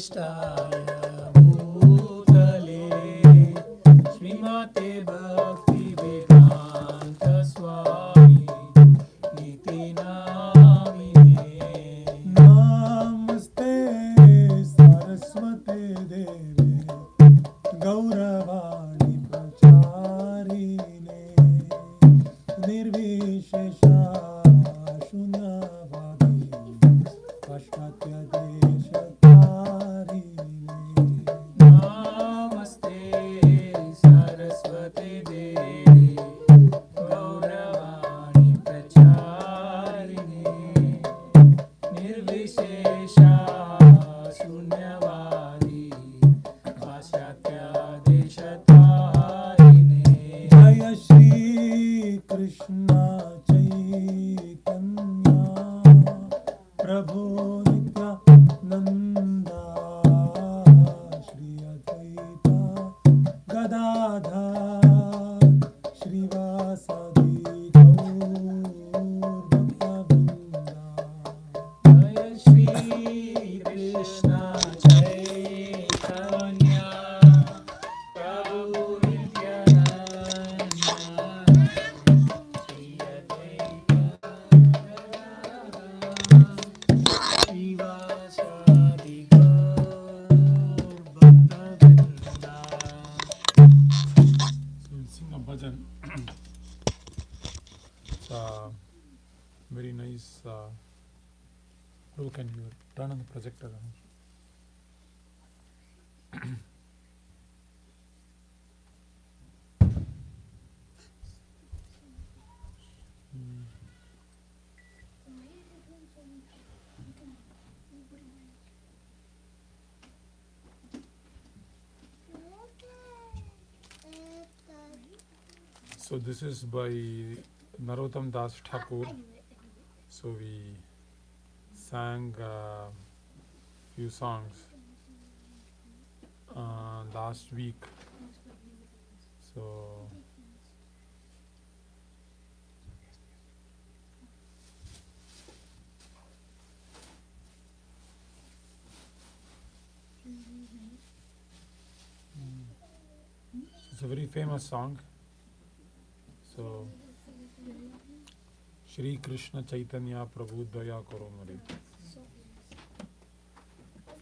Vishishtaya Bhutale Srimate Bhakti Vedanta Swami Niti Namine Namaste Saraswate Deve Gauravani Pracharine Nirvishesha Shunyavadi Pashatya Deshatarine Namaste Saraswate Devi Gauravani Pracharine Nirvishesha Shunyavadi Pashatya Deshatarine Jaya Shri Krishna Chaitanya Prabhu Nityananda Shri Advaita Gadadhar Shrivasadi Gaur Bhakta Jaya Shri Krishna Chaitanya Prabhu Nityananda Shri Advaita Srivasadi Gaur Bhakta-vrinda. So we'll sing a bhajan. It's a very nice. Prabhu, can you turn on the projector? So this is by Narottam Das Thakur. So we sang a few songs last week. So it's a very famous song. So Shri Krishna Chaitanya Prabhu Daya Karo Mare.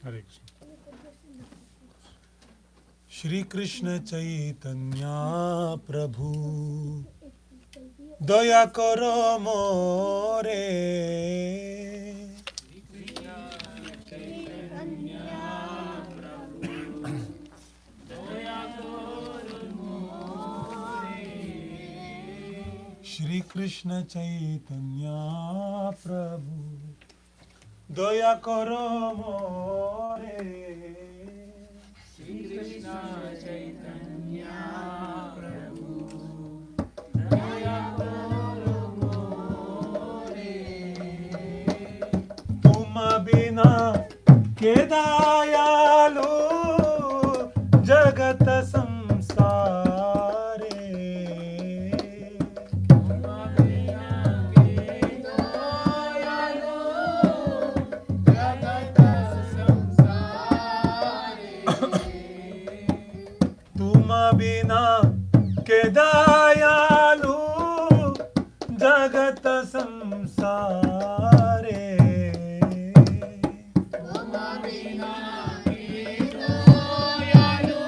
Hare Krishna. Shri Krishna Chaitanya Prabhu Daya Karo More. Shri Krishna Chaitanya Prabhu Daya Karo More. Shri Krishna Chaitanya Prabhu Daya Karo More. Tum bina ke dayalu jagat samsare. बिना के दयालु जगत संसारे. तुम बिना के दयालु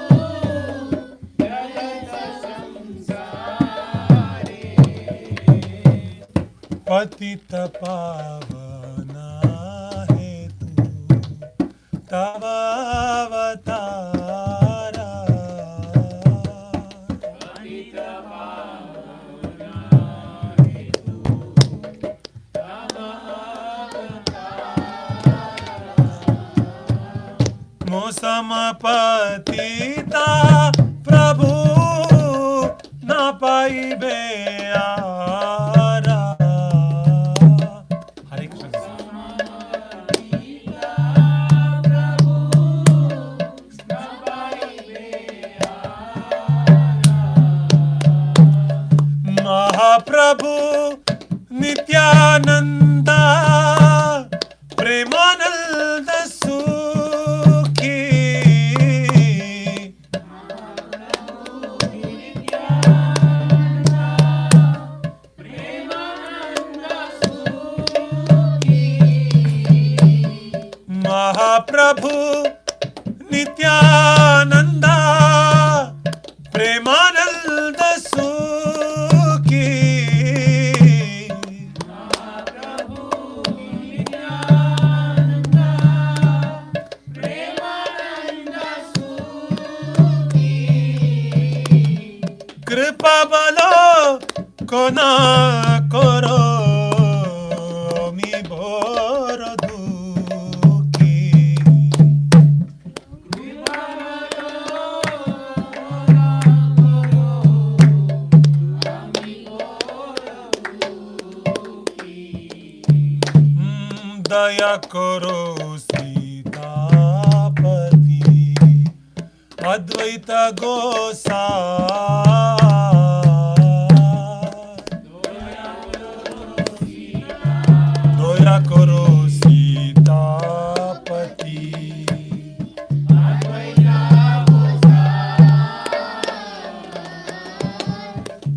जगत संसारे. पतित पावना हेतु तव अवतारा. मौसम पतिता प्रभु न पाइबे आरा. हरे कृष्ण. महाप्रभु नित्यानंदा प्रेमानंद सुखी Prabhu Nityananda Premananda Sukhi Prabhu Nityananda Premananda Sukhi Kripa balo kona koro mi bhor dukhi दया करो सीतापति अद्वैत गोसाई दया करो सीतापति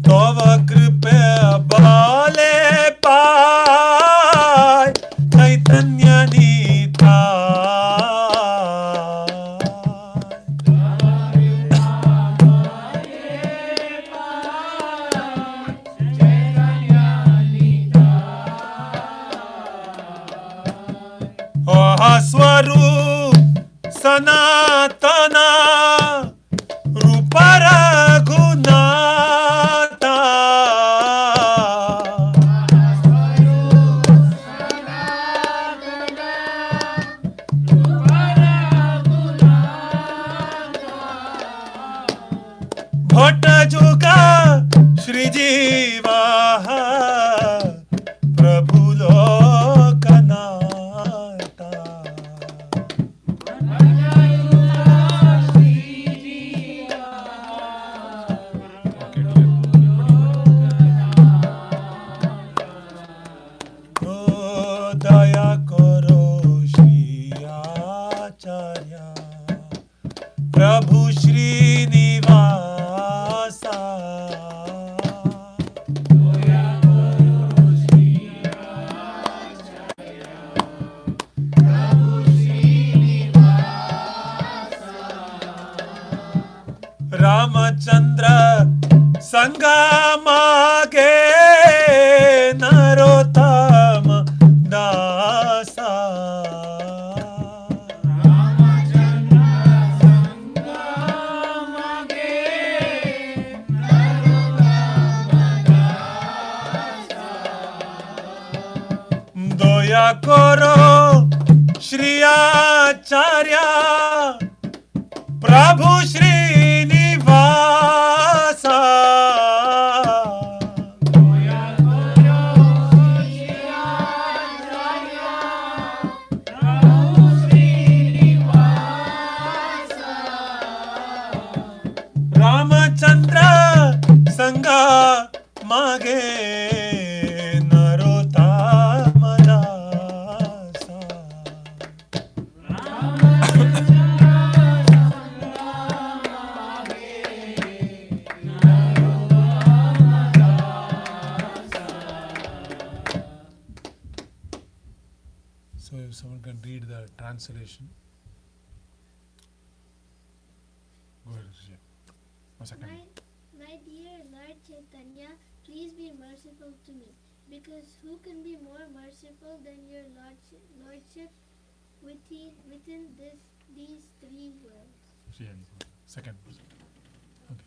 तव कृपे बाले पाय चैतन्य स्वरूप सनातना रूप रघुनाथा भट्ट जुगा श्रीजीवा प्रभु लोकनाथा दया करो श्री आचार्य प्रभु श्रीनिवासा रामचंद्र संगा मागे नरोत्तम दासा दया करो श्री आचार्य प्रभु श्रीनिवासा रामचंद्र संगा मागे नरोत्तम दासा So if someone can read the translation. Go ahead, Rishya. A second. My dear Lord Chaitanya, please be merciful to me, because who can be more merciful than your Lordship within these three worlds? Rishya, second. Okay.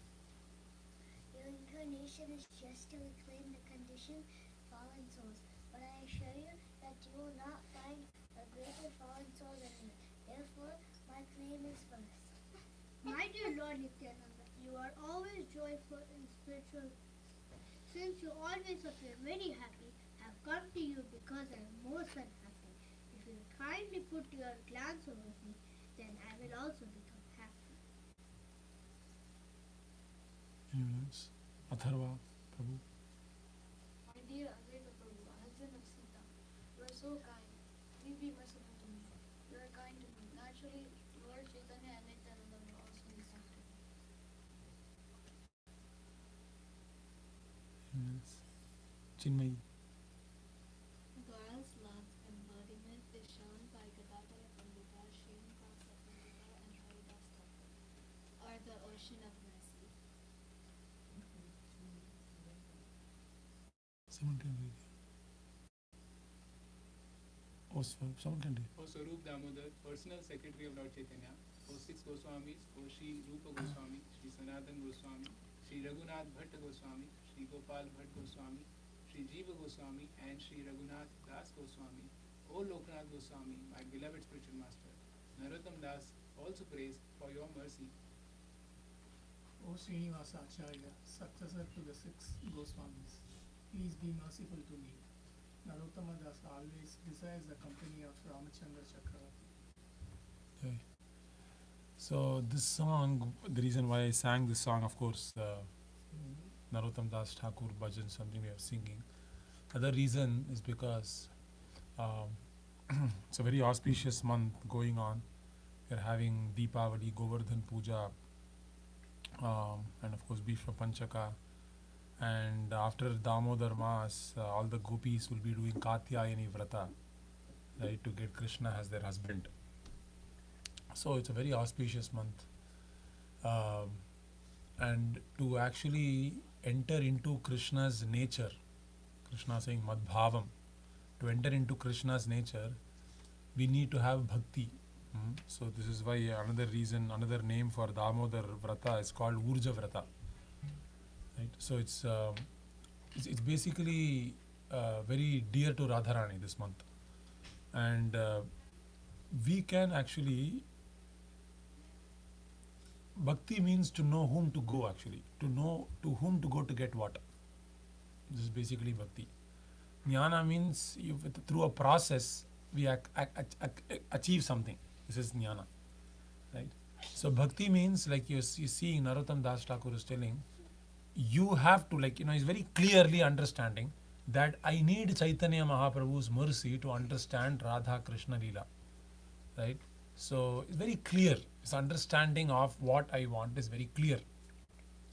Your incarnation is just to reclaim the conditioned fallen souls, but I assure you that you will not find a greater fallen soul than me. Therefore, my claim is first. My dear Lord Nityananda, you are always joyful and spiritual. Since you always appear very happy, I have come to you because I am most unhappy. If you will kindly put your glance over me, then I will also become happy. Yes. Atharva, Prabhu. My dear Advaita Prabhu, husband of Sita, you are so kind. Please be merciful to me. You are kind to me. Naturally, Lord Chaitanya and Nityananda will also be kind to me. Yes. Chinmay. God's love embodiment is shown by Gadadhara Pandita Sri are the ocean of mercy. Someone can read. Someone can read. O Swarup Damodar, Personal Secretary of Lord Chaitanya, O six Goswamis, O Shri Rupa Goswami, Shri Sanatan Goswami, Shri Raghunath Bhatta Goswami, Shri Gopal Bhatt Goswami, Shri Jiva Goswami, and Shri Raghunath Das Goswami, O Loknath Goswami, my beloved spiritual master, Narottam Das, also praise for your mercy. O Srinivasa Acharya, successor to the six Goswamis, please be merciful to me. Narottama Das always desires the company of Ramachandra Chakravarti. Okay. So this song, the reason why I sang this song, of course, Narottam Das Thakur Bhajan, something we are singing. Other reason is because it's a very auspicious month going on. We are having Deepavali, Govardhan Puja, and of course Bhishma Panchaka. And after Damodar Mas, all the gopis will be doing Katyayani Vrata, right, to get Krishna as their husband. So it's a very auspicious month. And to actually enter into Krishna's nature, Krishna saying Madbhavam, to enter into Krishna's nature, we need to have bhakti. So this is why another reason, another name for Damodar Vrata is called Urja Vrata. Right? So it's basically very dear to Radharani this month. And we can actually, bhakti means to know whom to go actually, to know to whom to go to get what. This is basically bhakti. Jnana means through a process we achieve something. This is jnana, right? So bhakti means, like you're seeing Narottam Das Thakur is telling, you have to, like, he's very clearly understanding that I need Chaitanya Mahaprabhu's mercy to understand Radha Krishna Leela, right? So it's very clear. His understanding of what I want is very clear.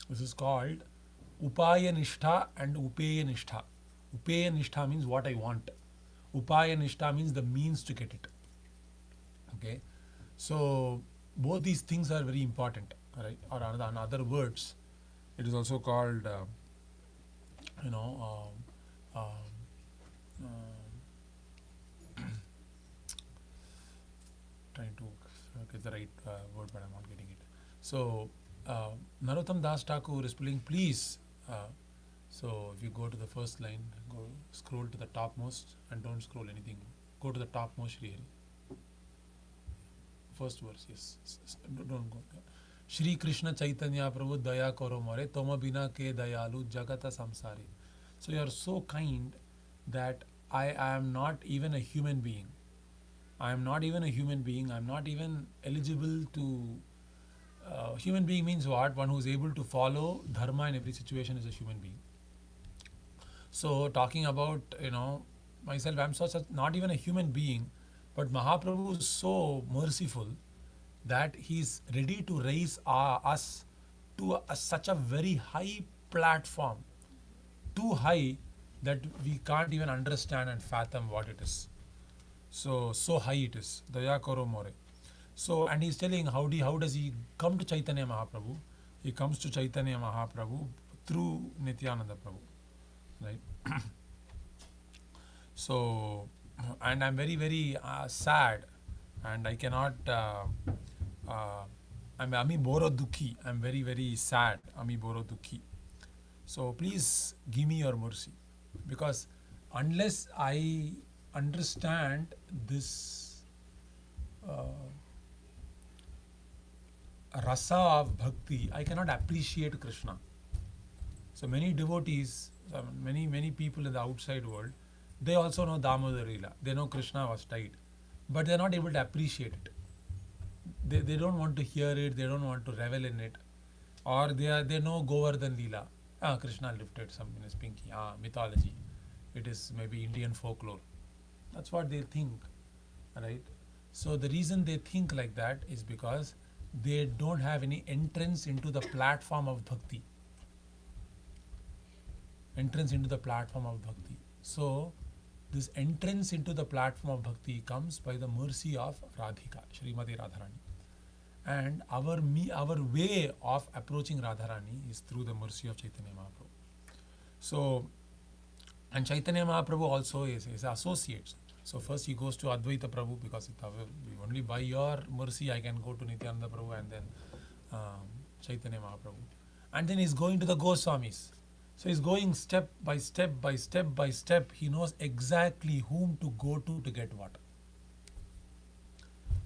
This is called Upaya Nishtha and Upeya Nishtha. Upeya Nishtha means what I want. Upaya Nishtha means the means to get it. Okay, so both these things are very important, right? Or in other words, it is also called, trying to get the right word, but I'm not getting it. So Narottam Das Thakur is playing, please. So if you go to the first line, scroll to the topmost, and don't scroll anything. Go to the topmost, Shri Hari. First verse, yes. Don't go. Shri Krishna Chaitanya Prabhu Daya Karo More Toma Bina Ke Dayalu Jagata Samsari. So you are so kind that I am not even a human being. I am not even a human being. I am not even eligible to. Human being means what? One who is able to follow dharma in every situation is a human being. So talking about, myself, I am such not even a human being, but Mahaprabhu is so merciful that he is ready to raise us to such a very high platform, too high that we can't even understand and fathom what it is. So high it is. Daya Karo More. So, and he's telling how does he come to Chaitanya Mahaprabhu? He comes to Chaitanya Mahaprabhu through Nityananda Prabhu, right? So, and I'm very, very sad, and I cannot, I'm Ami Boro Dukhi. I'm very, very sad, Ami Boro Dukhi. So please give me your mercy, because unless I understand this rasa of bhakti, I cannot appreciate Krishna. So many devotees, many people in the outside world, they also know Damodara Leela. They know Krishna was tied, but they are not able to appreciate it. They don't want to hear it. They don't want to revel in it, or they know Govardhan Leela. Krishna lifted some in his pinky. Mythology. It is maybe Indian folklore. That's what they think, right? So the reason they think like that is because they don't have any entrance into the platform of bhakti. Entrance into the platform of bhakti. So this entrance into the platform of bhakti comes by the mercy of Radhika, Srimati Radharani. And our way of approaching Radharani is through the mercy of Chaitanya Mahaprabhu. So, and Chaitanya Mahaprabhu also is associates. So first he goes to Advaita Prabhu, because only by your mercy I can go to Nityananda Prabhu, and then Chaitanya Mahaprabhu. And then he's going to the Goswamis. So he's going step by step by step by step. He knows exactly whom to go to get what.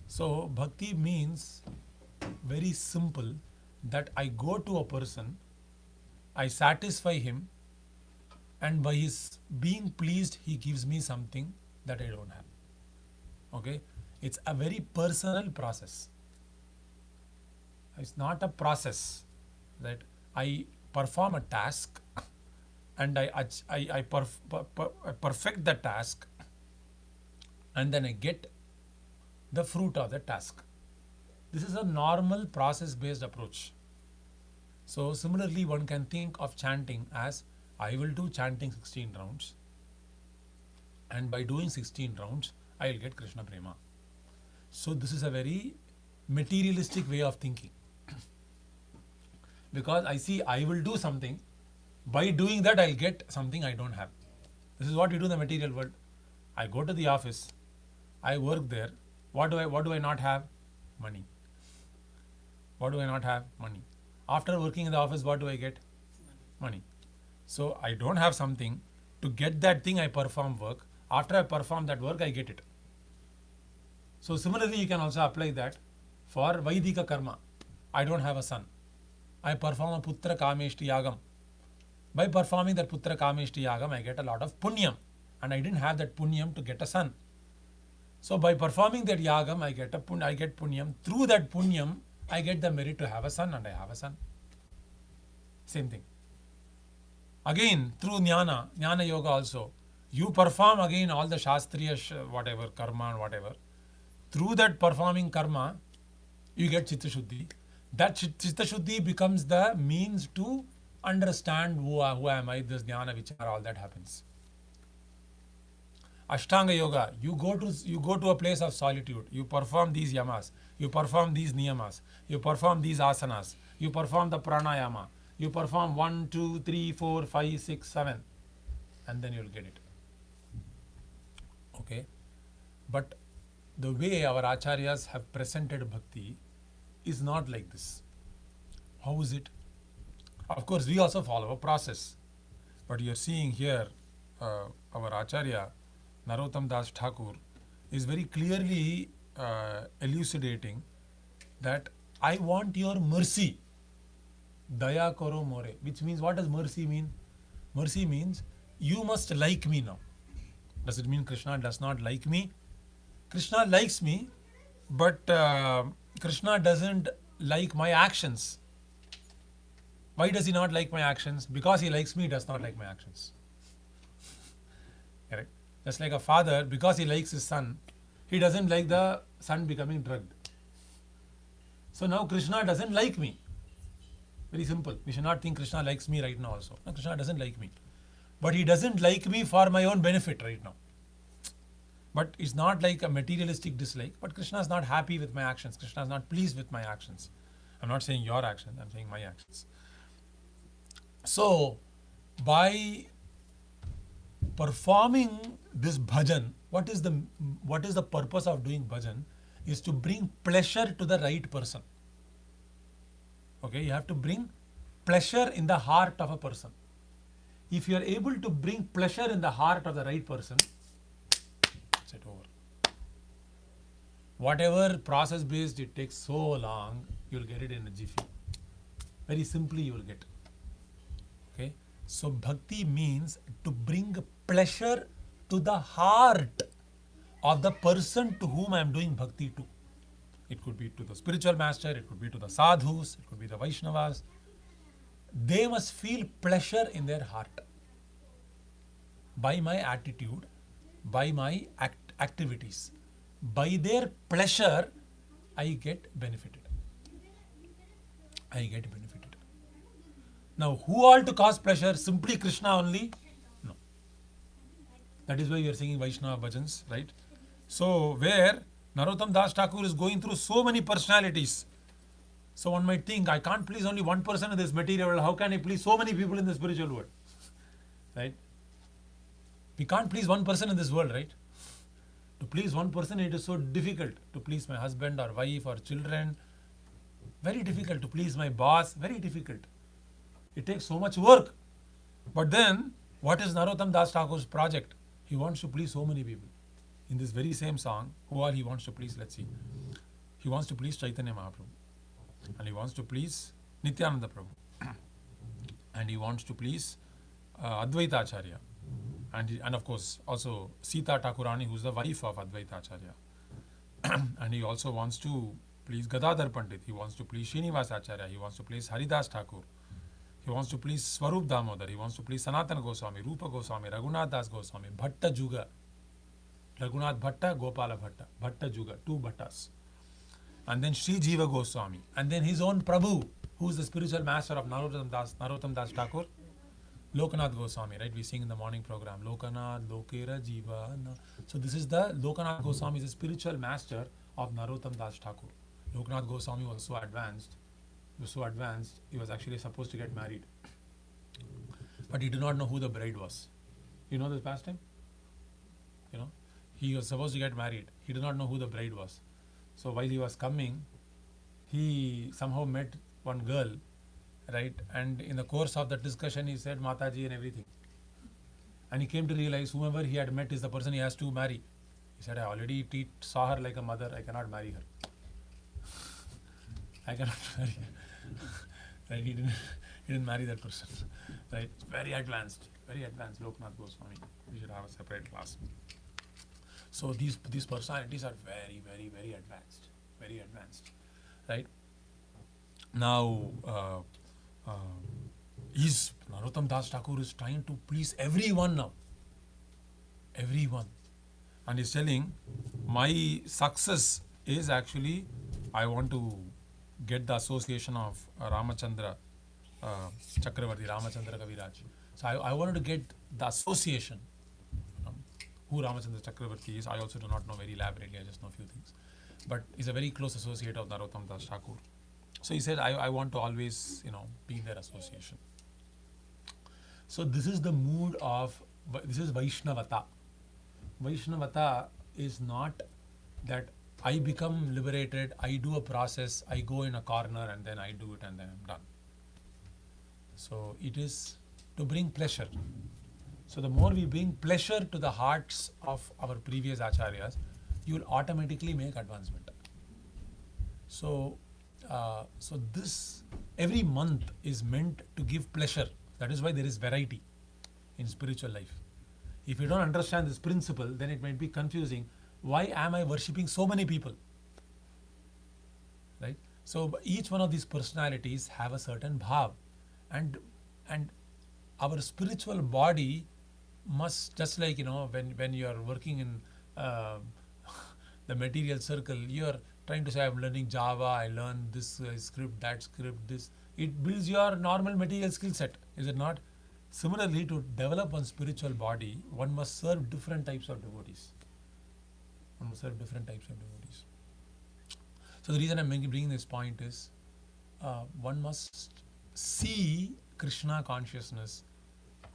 So bhakti means very simple, that I go to a person, I satisfy him, and by his being pleased, he gives me something that I don't have. Okay? It's a very personal process. It's not a process that I perform a task and I perfect the task, and then I get the fruit of the task. This is a normal process-based approach. So similarly, one can think of chanting as, I will do chanting 16 rounds, and by doing 16 rounds, I will get Krishna Prema. So this is a very materialistic way of thinking. Because I see I will do something, by doing that I'll get something I don't have. This is what we do in the material world. I go to the office, I work there. What do I not have? Money. What do I not have? Money. After working in the office, what do I get? Money. So I don't have something. To get that thing, I perform work. After I perform that work, I get it. So similarly, you can also apply that for Vaidika karma. I don't have a son. I perform a putra kameshti yagam. By performing that putra kameshti yagam, I get a lot of punyam. And I didn't have that punyam to get a son. So by performing that yagam, I get punyam. Through that punyam, I get the merit to have a son, and I have a son. Same thing. Again, through jnana yoga also, you perform again all the shastriya whatever, karma and whatever. Through that performing karma, you get chitta shuddhi. That chitta shuddhi becomes the means to understand who am I, this jnana vichara, all that happens. Ashtanga yoga, you go to a place of solitude, you perform these yamas, you perform these niyamas, you perform these asanas, you perform the pranayama, you perform 1, 2, 3, 4, 5, 6, 7, and then you'll get it. Okay? But the way our acharyas have presented bhakti is not like this. How is it? Of course, we also follow a process. But you're seeing here, our acharya, Narottam Das Thakur, is very clearly elucidating that I want your mercy. Daya karo more. Which means, what does mercy mean? Mercy means, you must like me now. Does it mean Krishna does not like me? Krishna likes me, but Krishna doesn't like my actions. Why does he not like my actions? Because he likes me, he does not like my actions. Correct? Just like a father, because he likes his son, he doesn't like the son becoming drugged. So now Krishna doesn't like me. Very simple. We should not think Krishna likes me right now also. No, Krishna doesn't like me. But he doesn't like me for my own benefit right now. But it's not like a materialistic dislike. But Krishna is not happy with my actions. Krishna is not pleased with my actions. I'm not saying your actions, I'm saying my actions. So, by performing this bhajan, what is the purpose of doing bhajan? Is to bring pleasure to the right person. Okay, you have to bring pleasure in the heart of a person. If you are able to bring pleasure in the heart of the right person, it's over. Whatever process based it takes so long, you will get it in a jiffy. Very simply you will get. Okay, so bhakti means to bring pleasure to the heart of the person to whom I am doing bhakti to. It could be to the spiritual master, it could be to the sadhus, it could be the Vaishnavas. They must feel pleasure in their heart. By my attitude, by my activities, by their pleasure, I get benefited. I get benefited. Now, who all to cause pleasure? Simply Krishna only? No. That is why we are singing Vaishnava bhajans, right? So, where Narottam Das Thakur is going through so many personalities, So one might think, I can't please only one person in this material world. How can I please so many people in the spiritual world? Right? We can't please one person in this world, right? To please one person, it is so difficult. To please my husband or wife or children, very difficult. To please my boss, very difficult. It takes so much work. But then, what is Narottam Das Thakur's project? He wants to please so many people. In this very same song, who all he wants to please? Let's see. He wants to please Chaitanya Mahaprabhu. And he wants to please Nityananda Prabhu. And he wants to please Advaita Acharya. And of course, also Sita Thakurani, who is the wife of Advaita Acharya. And he also wants to please Gadadhar Pandit. He wants to please Srinivas Acharya. He wants to please Haridas Thakur. He wants to please Swarup Damodar. He wants to please Sanatana Goswami, Rupa Goswami, Raghunath Das Goswami, Bhatta Juga. Raghunath Bhatta, Gopala Bhatta. Bhatta Juga, 2 Bhattas. And then Sri Jiva Goswami. And then his own Prabhu, who is the spiritual master of Narottam Das Thakur. Lokanath Goswami, right? We sing in the morning program. Lokanath, Lokera, Jiva. So this is the Lokanath Goswami, is the spiritual master of Narottam Das Thakur. Lokanath Goswami was so advanced. He was actually supposed to get married. But he did not know who the bride was. You know this pastime? You know? He was supposed to get married. He did not know who the bride was. So while he was coming, he somehow met one girl, right? And in the course of that discussion, he said Mataji and everything. And he came to realize whomever he had met is the person he has to marry. He said, I already saw her like a mother. I cannot marry her. I cannot marry her. Right? He didn't marry that person. Right? Very advanced Lokanath Goswami. We should have a separate class. So these personalities are very, very, very advanced. Very advanced. Right? Now, Narottam Das Thakur is trying to please everyone now. Everyone. And he's telling, my success is actually, I want to get the association of Ramachandra Chakravarti, Ramachandra Kaviraj. So I wanted to get the association. Who Ramachandra Chakravarti is, I also do not know very elaborately, I just know a few things. But he's a very close associate of Narottam Das Thakur. So he said, I want to always, be in their association. So this is the mood of, this is Vaishnavata. Vaishnavata is not that I become liberated, I do a process, I go in a corner and then I do it and then I'm done. So it is to bring pleasure. So the more we bring pleasure to the hearts of our previous acharyas, you will automatically make advancement. So this every month is meant to give pleasure. That is why there is variety in spiritual life. If you don't understand this principle, then it might be confusing. Why am I worshipping so many people? Right? So each one of these personalities have a certain bhav, and our spiritual body must, just like when you are working in the material circle, you are trying to say, I'm learning Java, I learn this script, that script, this. It builds your normal material skill set, is it not? Similarly, to develop one spiritual body, one must serve different types of devotees. So the reason I'm bringing this point is, one must see Krishna consciousness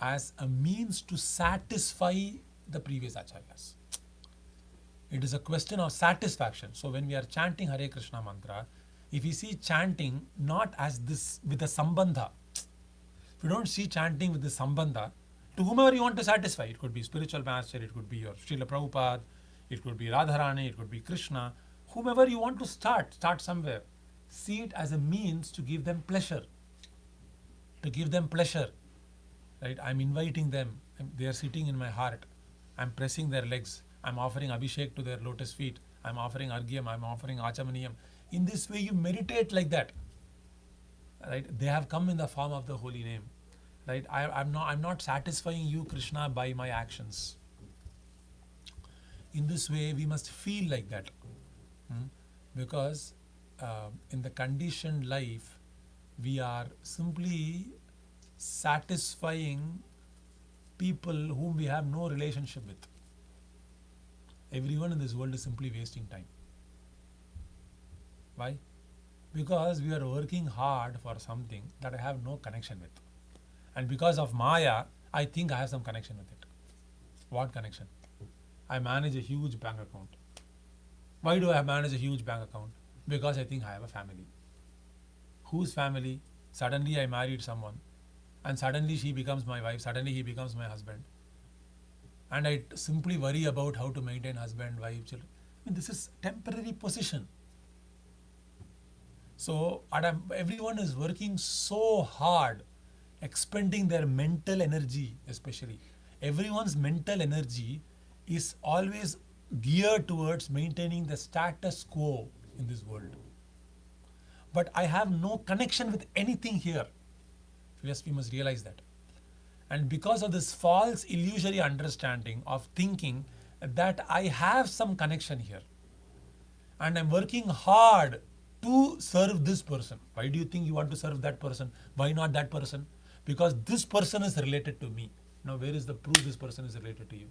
as a means to satisfy the previous acharyas. It is a question of satisfaction. So when we are chanting Hare Krishna mantra, if we see chanting not as this with a sambandha, if you don't see chanting with the sambandha, to whomever you want to satisfy, it could be spiritual master, it could be your Srila Prabhupada, it could be Radharani, it could be Krishna, whomever you want to start somewhere. See it as a means to give them pleasure. Right? I'm inviting them. They are sitting in my heart. I'm pressing their legs. I'm offering Abhishek to their lotus feet. I'm offering Argyam. I'm offering Achamaniyam. In this way, you meditate like that. Right? They have come in the form of the holy name. Right? I'm not satisfying you, Krishna, by my actions. In this way, we must feel like that. Because in the conditioned life, we are simply satisfying people whom we have no relationship with. Everyone in this world is simply wasting time. Why? Because we are working hard for something that I have no connection with. And because of Maya, I think I have some connection with it. What connection? I manage a huge bank account. Why do I manage a huge bank account? Because I think I have a family. Whose family? Suddenly I married someone, and suddenly she becomes my wife, suddenly he becomes my husband. And I simply worry about how to maintain husband, wife, children. I mean, this is temporary position. So everyone is working so hard, expending their mental energy especially. Everyone's mental energy is always geared towards maintaining the status quo in this world. But I have no connection with anything here. Yes, we must realize that. And because of this false illusory understanding of thinking that I have some connection here, and I'm working hard to serve this person. Why do you think you want to serve that person? Why not that person? Because this person is related to me. Now, where is the proof this person is related to you?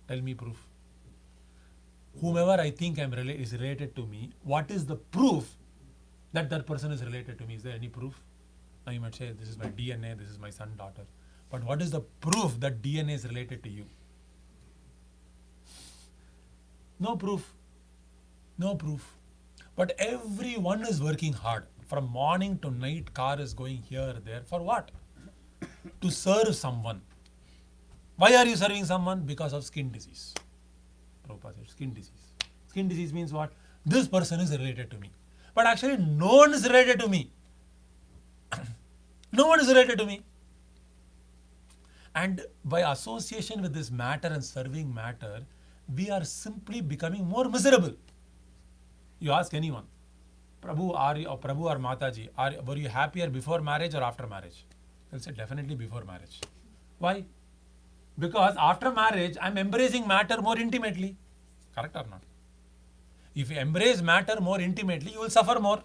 Tell me proof. Whomever I think is related to me, what is the proof that that person is related to me? Is there any proof? Now you might say, this is my DNA, this is my son, daughter. But what is the proof that DNA is related to you? No proof. No proof. But everyone is working hard. From morning to night, car is going here, there. For what? To serve someone. Why are you serving someone? Because of skin disease. Prabhupada said, skin disease. Skin disease means what? This person is related to me. But actually, no one is related to me. No one is related to me. And by association with this matter and serving matter, we are simply becoming more miserable. You ask anyone, Prabhu, Prabhu or Mataji, were you happier before marriage or after marriage? They'll say definitely before marriage. Why? Because after marriage, I'm embracing matter more intimately. Correct or not? If you embrace matter more intimately, you will suffer more.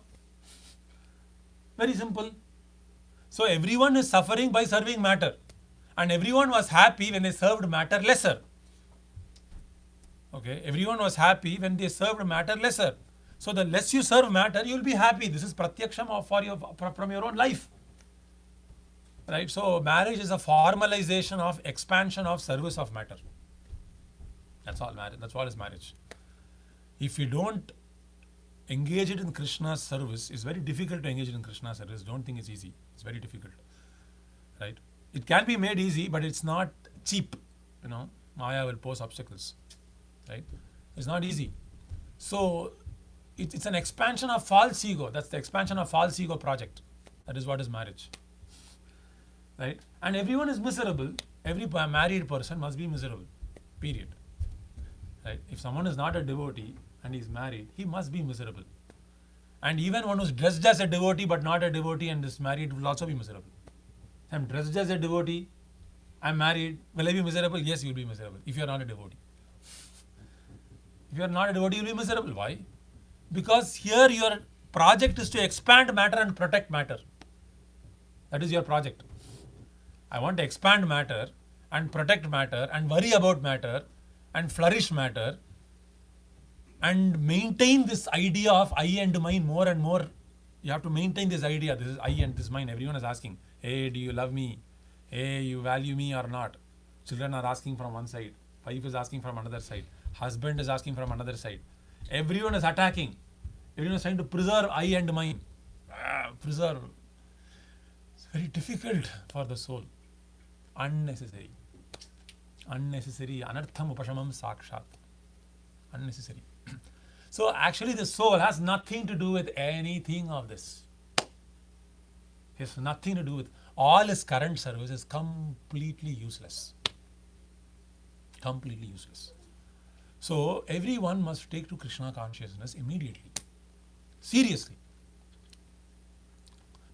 Very simple. So everyone is suffering by serving matter. And everyone was happy when they served matter lesser. Okay, everyone was happy when they served matter lesser. So the less you serve matter, you will be happy. This is pratyaksham from your own life. Right? So marriage is a formalization of expansion of service of matter. That's all marriage. That's what is marriage. If you don't engage it in Krishna's service, it's very difficult to engage it in Krishna's service. Don't think it's easy. It's very difficult. Right? It can be made easy, but it's not cheap. Maya will pose obstacles. Right? It's not easy. So it's an expansion of false ego. That's the expansion of false ego project. That is what is marriage. Right? And everyone is miserable. Every married person must be miserable. Period. Right? If someone is not a devotee and is married, he must be miserable. And even one who's dressed as a devotee but not a devotee and is married will also be miserable. I'm dressed as a devotee, I'm married, will I be miserable? Yes, you will be miserable if you are not a devotee. If you are not a devotee, you will be miserable. Why? Because here your project is to expand matter and protect matter. That is your project. I want to expand matter and protect matter and worry about matter and flourish matter and maintain this idea of I and mine more and more. You have to maintain this idea. This is I and this mine. Everyone is asking, hey, do you love me? Hey, you value me or not? Children are asking from one side. Wife is asking from another side. Husband is asking from another side. Everyone is attacking. Everyone is trying to preserve I and mine. Preserve. It's very difficult for the soul. Unnecessary. Unnecessary. Anartham upashamam sakshat. Unnecessary. So actually the soul has nothing to do with anything of this. It has nothing to do with all his current service is completely useless. Completely useless. So everyone must take to Krishna consciousness immediately. Seriously.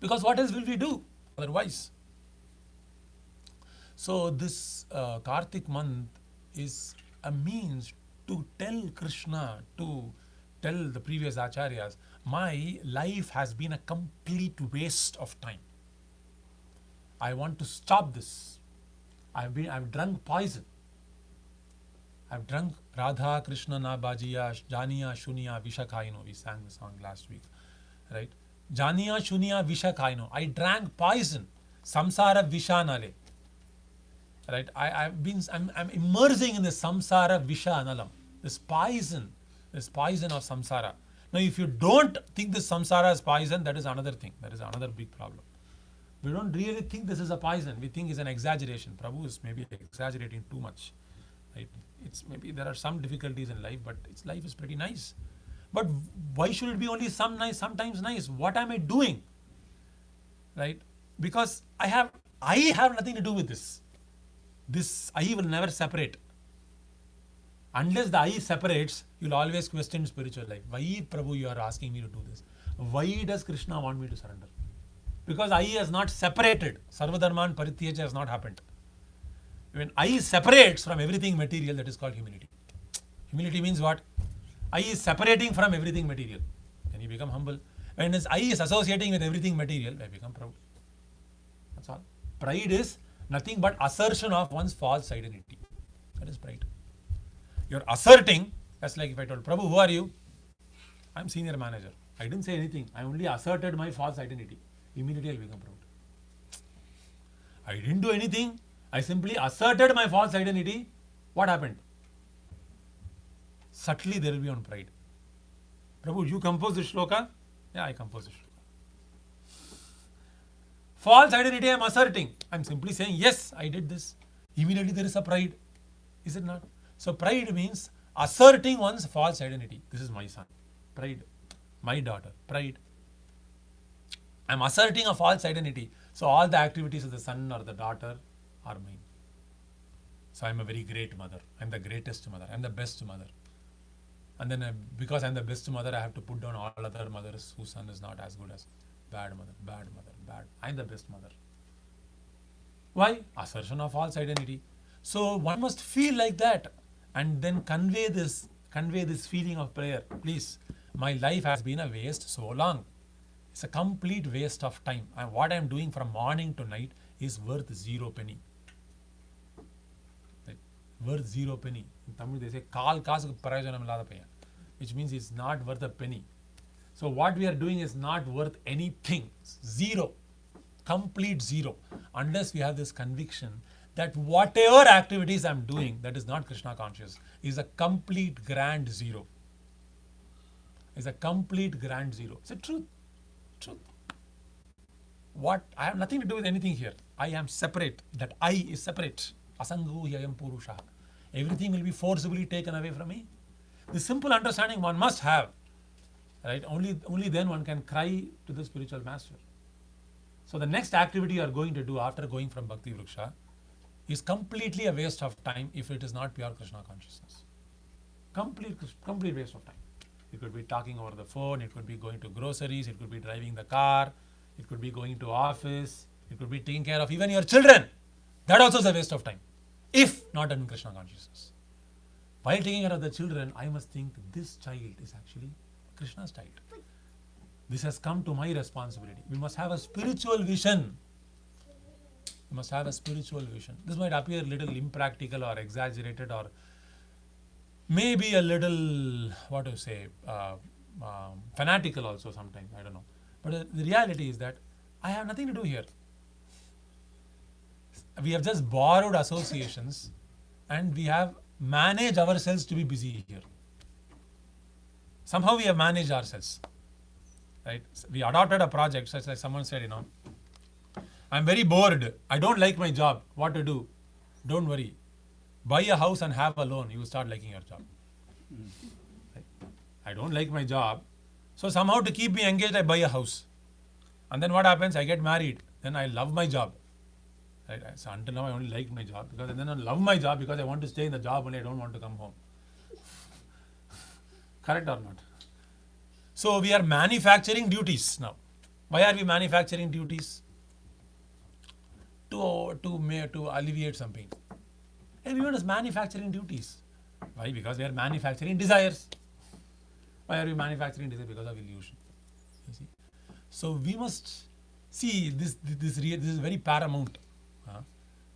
Because what else will we do otherwise? So this Kartik month is a means to tell Krishna, to tell the previous acharyas, my life has been a complete waste of time. I want to stop this. I've drunk poison. I've drunk Radha Krishna na bajiya janiya shunya vishakhaino. We sang the song last week. right? Janiya shuniya visha kaino. I drank poison. Samsara visha nale. Right? I'm immersing in the samsara visha analam. This poison of samsara. Now, if you don't think this samsara is poison, that is another thing. That is another big problem. We don't really think this is a poison. We think it's an exaggeration. Prabhu is maybe exaggerating too much. Right? It's maybe there are some difficulties in life, but life is pretty nice. But why should it be only sometimes nice? What am I doing? Right? Because I have nothing to do with this. This I will never separate. Unless the I separates, you'll always question spiritual life. Why, Prabhu, you are asking me to do this? Why does Krishna want me to surrender? Because I has not separated. Sarvadharman Parityaja has not happened. When I separates from everything material, that is called humility. Humility means what? I is separating from everything material. Then you become humble. When I is associating with everything material, I become proud. That's all. Pride is nothing but assertion of one's false identity. That is pride. You're asserting, that's like if I told, Prabhu, who are you? I'm senior manager. I didn't say anything. I only asserted my false identity. Immediately I'll become proud. I didn't do anything. I simply asserted my false identity. What happened? Subtly there will be on pride. Prabhu, you composed this shloka? Yeah, I composed this shloka. False identity I am asserting. I am simply saying, yes, I did this. Immediately there is a pride. Is it not? So pride means asserting one's false identity. This is my son. Pride. My daughter. Pride. I am asserting a false identity. So all the activities of the son or the daughter are mine. So I am a very great mother. I am the greatest mother. I am the best mother. And then because I am the best mother, I have to put down all other mothers whose son is not as good as bad mother, bad mother, bad. I am the best mother. Why? Assertion of false identity. So one must feel like that and then convey this feeling of prayer. Please, my life has been a waste so long. It's a complete waste of time. And what I am doing from morning to night is worth 0 penny. Right? Worth 0 penny. In Tamil they say, Kaal kaasukku prayojanam illada paya, which means it's not worth a penny. So what we are doing is not worth anything. Zero. Complete zero. Unless we have this conviction that whatever activities I'm doing that is not Krishna conscious is a complete grand zero. Is a complete grand zero. It's a truth. Truth. What? I have nothing to do with anything here. I am separate. That I is separate. Asangu yayam purusha. Everything will be forcibly taken away from me. The simple understanding one must have. Right? Only then one can cry to the spiritual master. So the next activity you are going to do after going from Bhakti Vriksha is completely a waste of time if it is not pure Krishna consciousness. Complete waste of time. It could be talking over the phone, it could be going to groceries, it could be driving the car, it could be going to office, it could be taking care of even your children. That also is a waste of time, if not in Krishna consciousness. While taking care of the children, I must think this child is actually Krishna's child. This has come to my responsibility. We must have a spiritual vision. We must have a spiritual vision. This might appear a little impractical or exaggerated or maybe a little, fanatical also sometimes, I don't know. But the reality is that I have nothing to do here. We have just borrowed associations and we have managed ourselves to be busy here. Somehow we have managed ourselves. Right? We adopted a project, such like someone said, I'm very bored. I don't like my job. What to do? Don't worry. Buy a house and have a loan. You will start liking your job. Right? I don't like my job. So somehow to keep me engaged, I buy a house. And then what happens? I get married. Then I love my job. Right? So until now, I only like my job. Because then I love my job because I want to stay in the job only. I don't want to come home. Correct or not? So we are manufacturing duties now. Why are we manufacturing duties? To alleviate some pain. Everyone is manufacturing duties. Why? Because we are manufacturing desires. Why are we manufacturing desires? Because of illusion. You see? So we must see this is very paramount.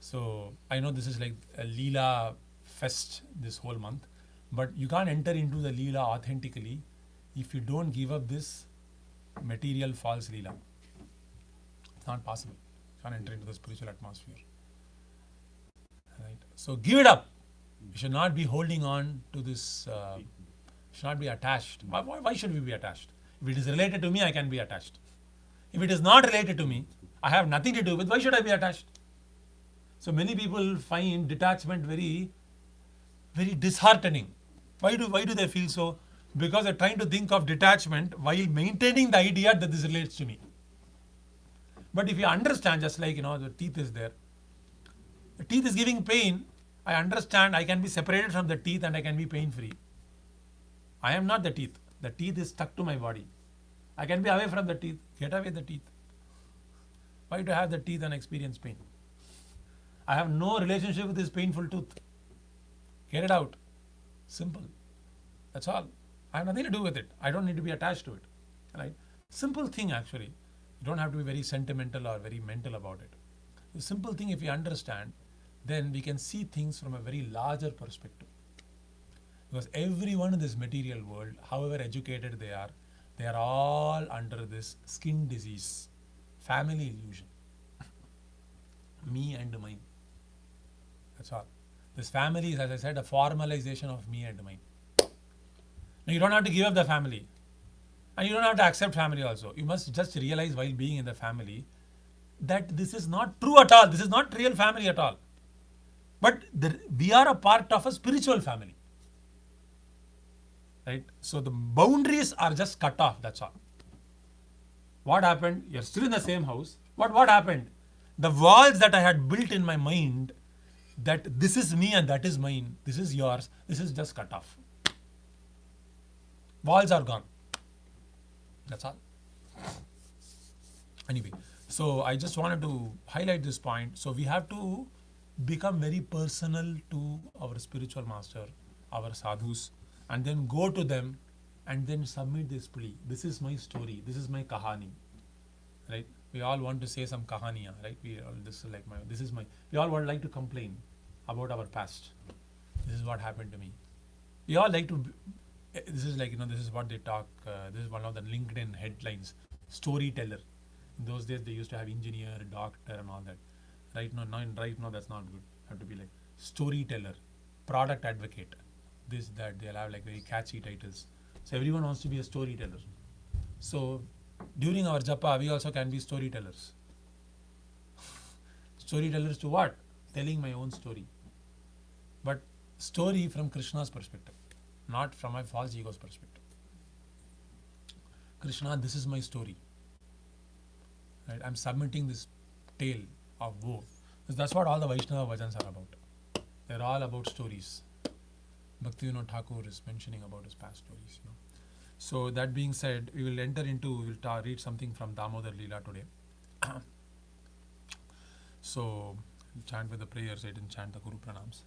So I know this is like a Leela fest this whole month, but you can't enter into the Leela authentically if you don't give up this material false Leela. It's not possible. You can't enter into the spiritual atmosphere. Right? So give it up. You should not be holding on to this, should not be attached. Why should we be attached? If it is related to me, I can be attached. If it is not related to me, I have nothing to do with, why should I be attached? So many people find detachment very, very disheartening. Why do they feel so? Because they're trying to think of detachment while maintaining the idea that this relates to me. But if you understand, just like, the teeth is there. The teeth is giving pain. I understand I can be separated from the teeth and I can be pain free. I am not the teeth. The teeth is stuck to my body. I can be away from the teeth. Get away the teeth. Why do I have the teeth and experience pain? I have no relationship with this painful tooth. Get it out. Simple. That's all. I have nothing to do with it. I don't need to be attached to it. Right? Simple thing actually. You don't have to be very sentimental or very mental about it. The simple thing, if you understand, then we can see things from a very larger perspective. Because everyone in this material world, however educated they are all under this skin disease, family illusion. Me and mine. That's all. This family is, as I said, a formalization of me and mine. Now you don't have to give up the family. And you don't have to accept family also. You must just realize while being in the family that this is not true at all. This is not real family at all. But we are a part of a spiritual family. Right? So the boundaries are just cut off. That's all. What happened? You're still in the same house. What happened? The walls that I had built in my mind, that this is me and that is mine, this is yours, this is just cut off. Walls are gone. That's all. Anyway, so I just wanted to highlight this point. So we have to become very personal to our spiritual master, our sadhus, and then go to them and then submit this plea. This is my story. This is my kahani. Right? We all want to say some kahaniya, right? We all would like to complain about our past. This is what happened to me. We all like to, this is like, this is what they talk, this is one of the LinkedIn headlines, storyteller. In those days, they used to have engineer, doctor and all that. Right now, that's not good. Have to be like storyteller, product advocate, this, that. They'll have like very catchy titles. So everyone wants to be a storyteller. So during our japa, we also can be storytellers. Storytellers to what? Telling my own story. But story from Krishna's perspective, not from my false ego's perspective. Krishna, this is my story. Right? I'm submitting this tale of woe. That's what all the Vaishnava bhajans are about. They're all about stories. Bhakti Thakur is mentioning about his past stories. So that being said, we will read something from Damodara Leela today. So chant with the prayers, I didn't chant the Guru Pranams.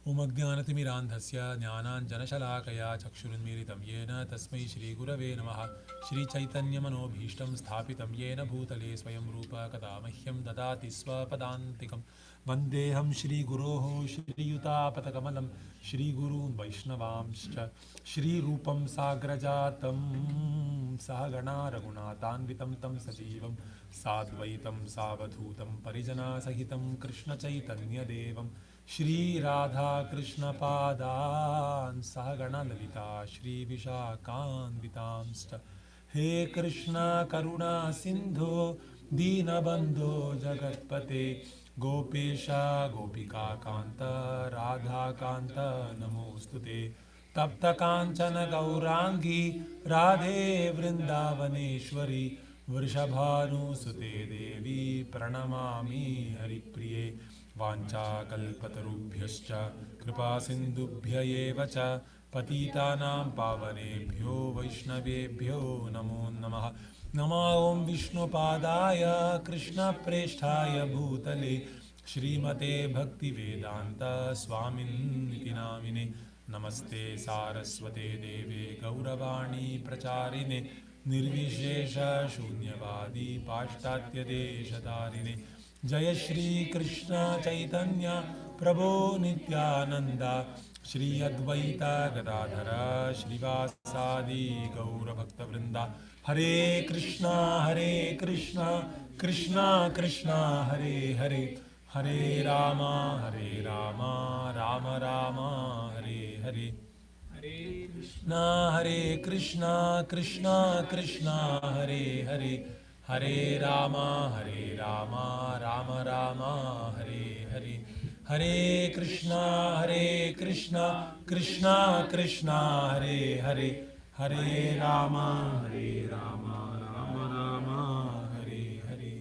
Om Ajnanatimirandhasya Jnananjanashalakaya Chakshurunmiritam Yena Tasmai Shri Gurave Namaha Shri Chaitanya Manobhishtam Sthapitam Yena Bhutale Swayam Rupa Kadamahyam Dadati Swapadantikam Vandeham Shri Guroho Shri Yuta Patakamanam Shri Gurun Vaishnavamscha Shri Rupam Sagrajatam Sahagana Raghunatanvitam Tam Sajivam Sadvaitam Savadhutam Parijana Sahitam Krishna Chaitanya Devam Shri Radha Krishna Padan Sahagana Lalita Shri Vishakan Vitamsta He Krishna Karuna Sindhu Dinabandho Jagatpate Gopesha Gopika Kanta Radha Kanta Namostute Tapta Kanchana Gaurangi Radhe Vrindavaneshwari Vrishabhanu Sute Devi Pranamami Haripriye Vancha kalpatarubhyascha kripa sindubhya eva cha patitanam pavanebhyo vaishnavebhyo namo namaha nama om vishnu padaya krishna presthaya bhutale shrimate bhakti vedanta swamin iti namine namaste saraswate deve gauravani pracharine nirvishesha shunyavadi pashtatya deshatarine Jaya Shri Krishna Chaitanya Prabhu Nityananda Shri Advaita Gadadhara Shri Vasadi Gaura Bhakta Vrinda Hare Krishna, Krishna Krishna, Hare Hare, Hare Rama, Rama Rama, Hare Hare. Hare Krishna, Krishna Krishna, Hare Hare, Hare Rama, Rama Rama, Hare Hare. Hare Krishna, Krishna Krishna, Hare Hare, Hare Rama, Rama Rama, Hare Hare.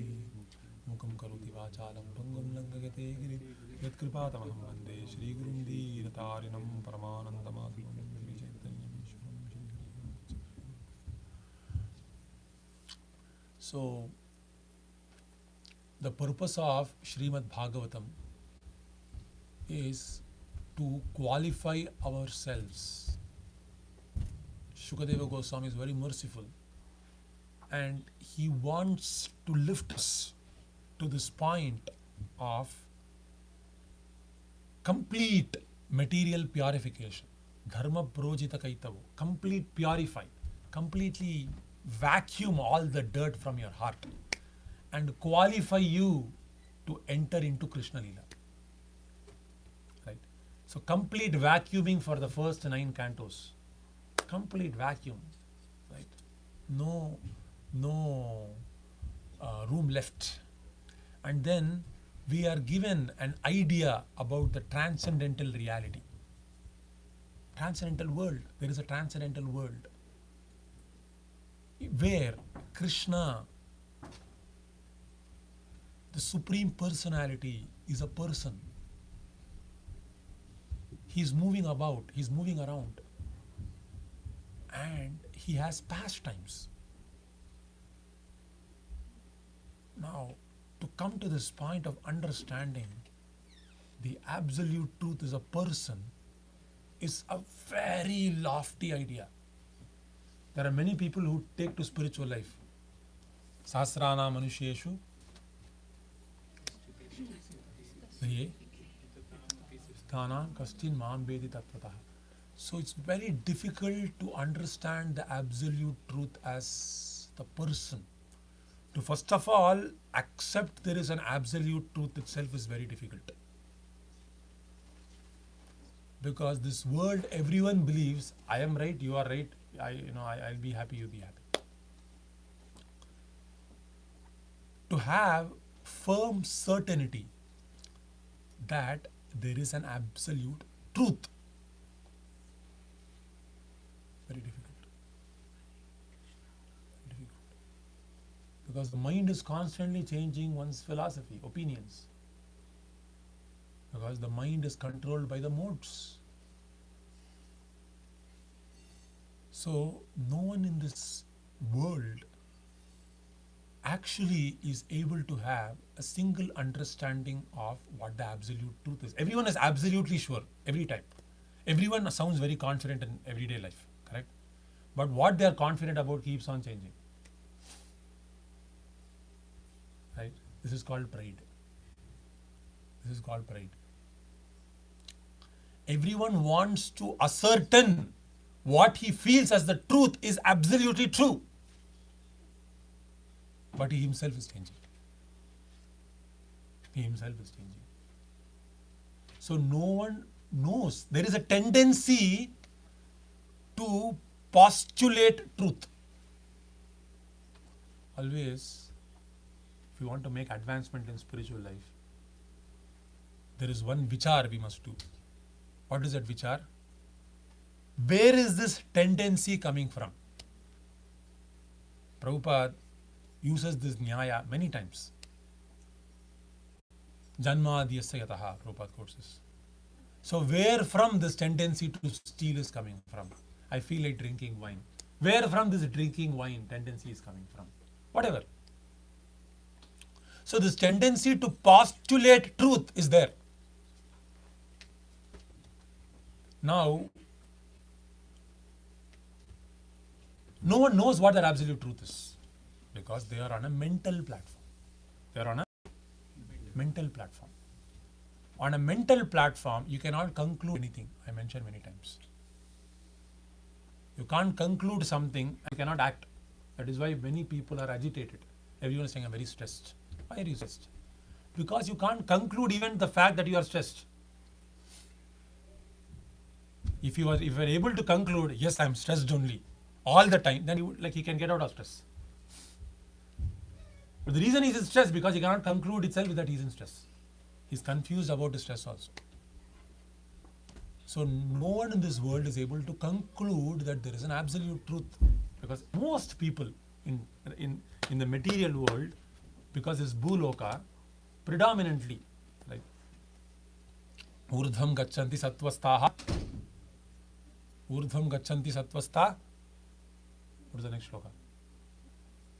Mukam karoti vachalam pangam langagate giri yat kripatamaham vande Shri Gurum Dīratarinam Paramanandamadhvam Shri Chaitanyam Ishwaram Shri Hari. So, the purpose of Srimad Bhagavatam is to qualify ourselves. Shukadeva Goswami is very merciful and he wants to lift us to this point of complete material purification. Dharma projita kaitavo. Complete purify. Completely vacuum all the dirt from your heart and qualify you to enter into Krishna Leela. Right? So complete vacuuming for the first 9 cantos. Complete vacuum. Right? No room left. And then we are given an idea about the transcendental reality. Transcendental world. There is a transcendental world where Krishna, the Supreme Personality, is a person. He's moving about, he's moving around, and he has pastimes. Now, to come to this point of understanding the absolute truth as a person is a very lofty idea. There are many people who take to spiritual life. Sahasrana manusheshu Thana kastin mam vedi tattvataha. So it's very difficult to understand the absolute truth as the person. To first of all accept there is an absolute truth itself is very difficult. Because this world, everyone believes, I am right, you are right, I'll be happy, you be happy. To have firm certainty that there is an absolute truth, very difficult. Because the mind is constantly changing one's philosophy, opinions. Because the mind is controlled by the modes. So, no one in this world actually is able to have a single understanding of what the absolute truth is. Everyone is absolutely sure, every time. Everyone sounds very confident in everyday life, correct? But what they are confident about keeps on changing. Right? This is called pride. This is called pride. Everyone wants to ascertain what he feels as the truth is absolutely true. But he himself is changing. He himself is changing. So no one knows. There is a tendency to postulate truth. Always, if you want to make advancement in spiritual life, there is one vichar we must do. What is that vichar? Where is this tendency coming from? Prabhupada uses this nyaya many times. Janma adhyasya yataha, Prabhupada quotes this. So where from this tendency to steal is coming from? I feel like drinking wine. Where from this drinking wine tendency is coming from? Whatever. So this tendency to postulate truth is there. Now, no one knows what their absolute truth is because they are on a mental platform. They are on a mental platform. On a mental platform, you cannot conclude anything. I mentioned many times. You can't conclude something, you cannot act. That is why many people are agitated. Everyone is saying, I'm very stressed. Why are you stressed? Because you can't conclude even the fact that you are stressed. If you are able to conclude, yes, I'm stressed only, all the time, then he can get out of stress. But the reason he's in stress because he cannot conclude itself that he's in stress. He's confused about his stress also. So no one in this world is able to conclude that there is an absolute truth, because most people in the material world, because it's bhuloka, predominantly, like urdhvam gacchanti sattvastaha, urdhvam gacchanti sattvastaha. What is the next shloka?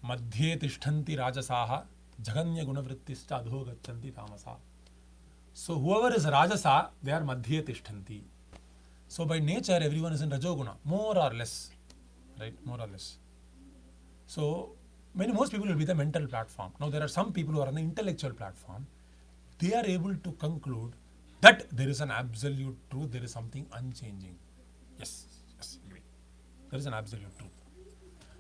Madhye tishtanti rajasaha, jaganya gunavrittischa adho gacchanti tamasa. So whoever is rajasa, they are madhye tishtanti. So by nature, everyone is in rajoguna, more or less, right? More or less. So most people will be the mental platform. Now there are some people who are on the intellectual platform. They are able to conclude that there is an absolute truth, there is something unchanging. Yes, agree. There is an absolute truth.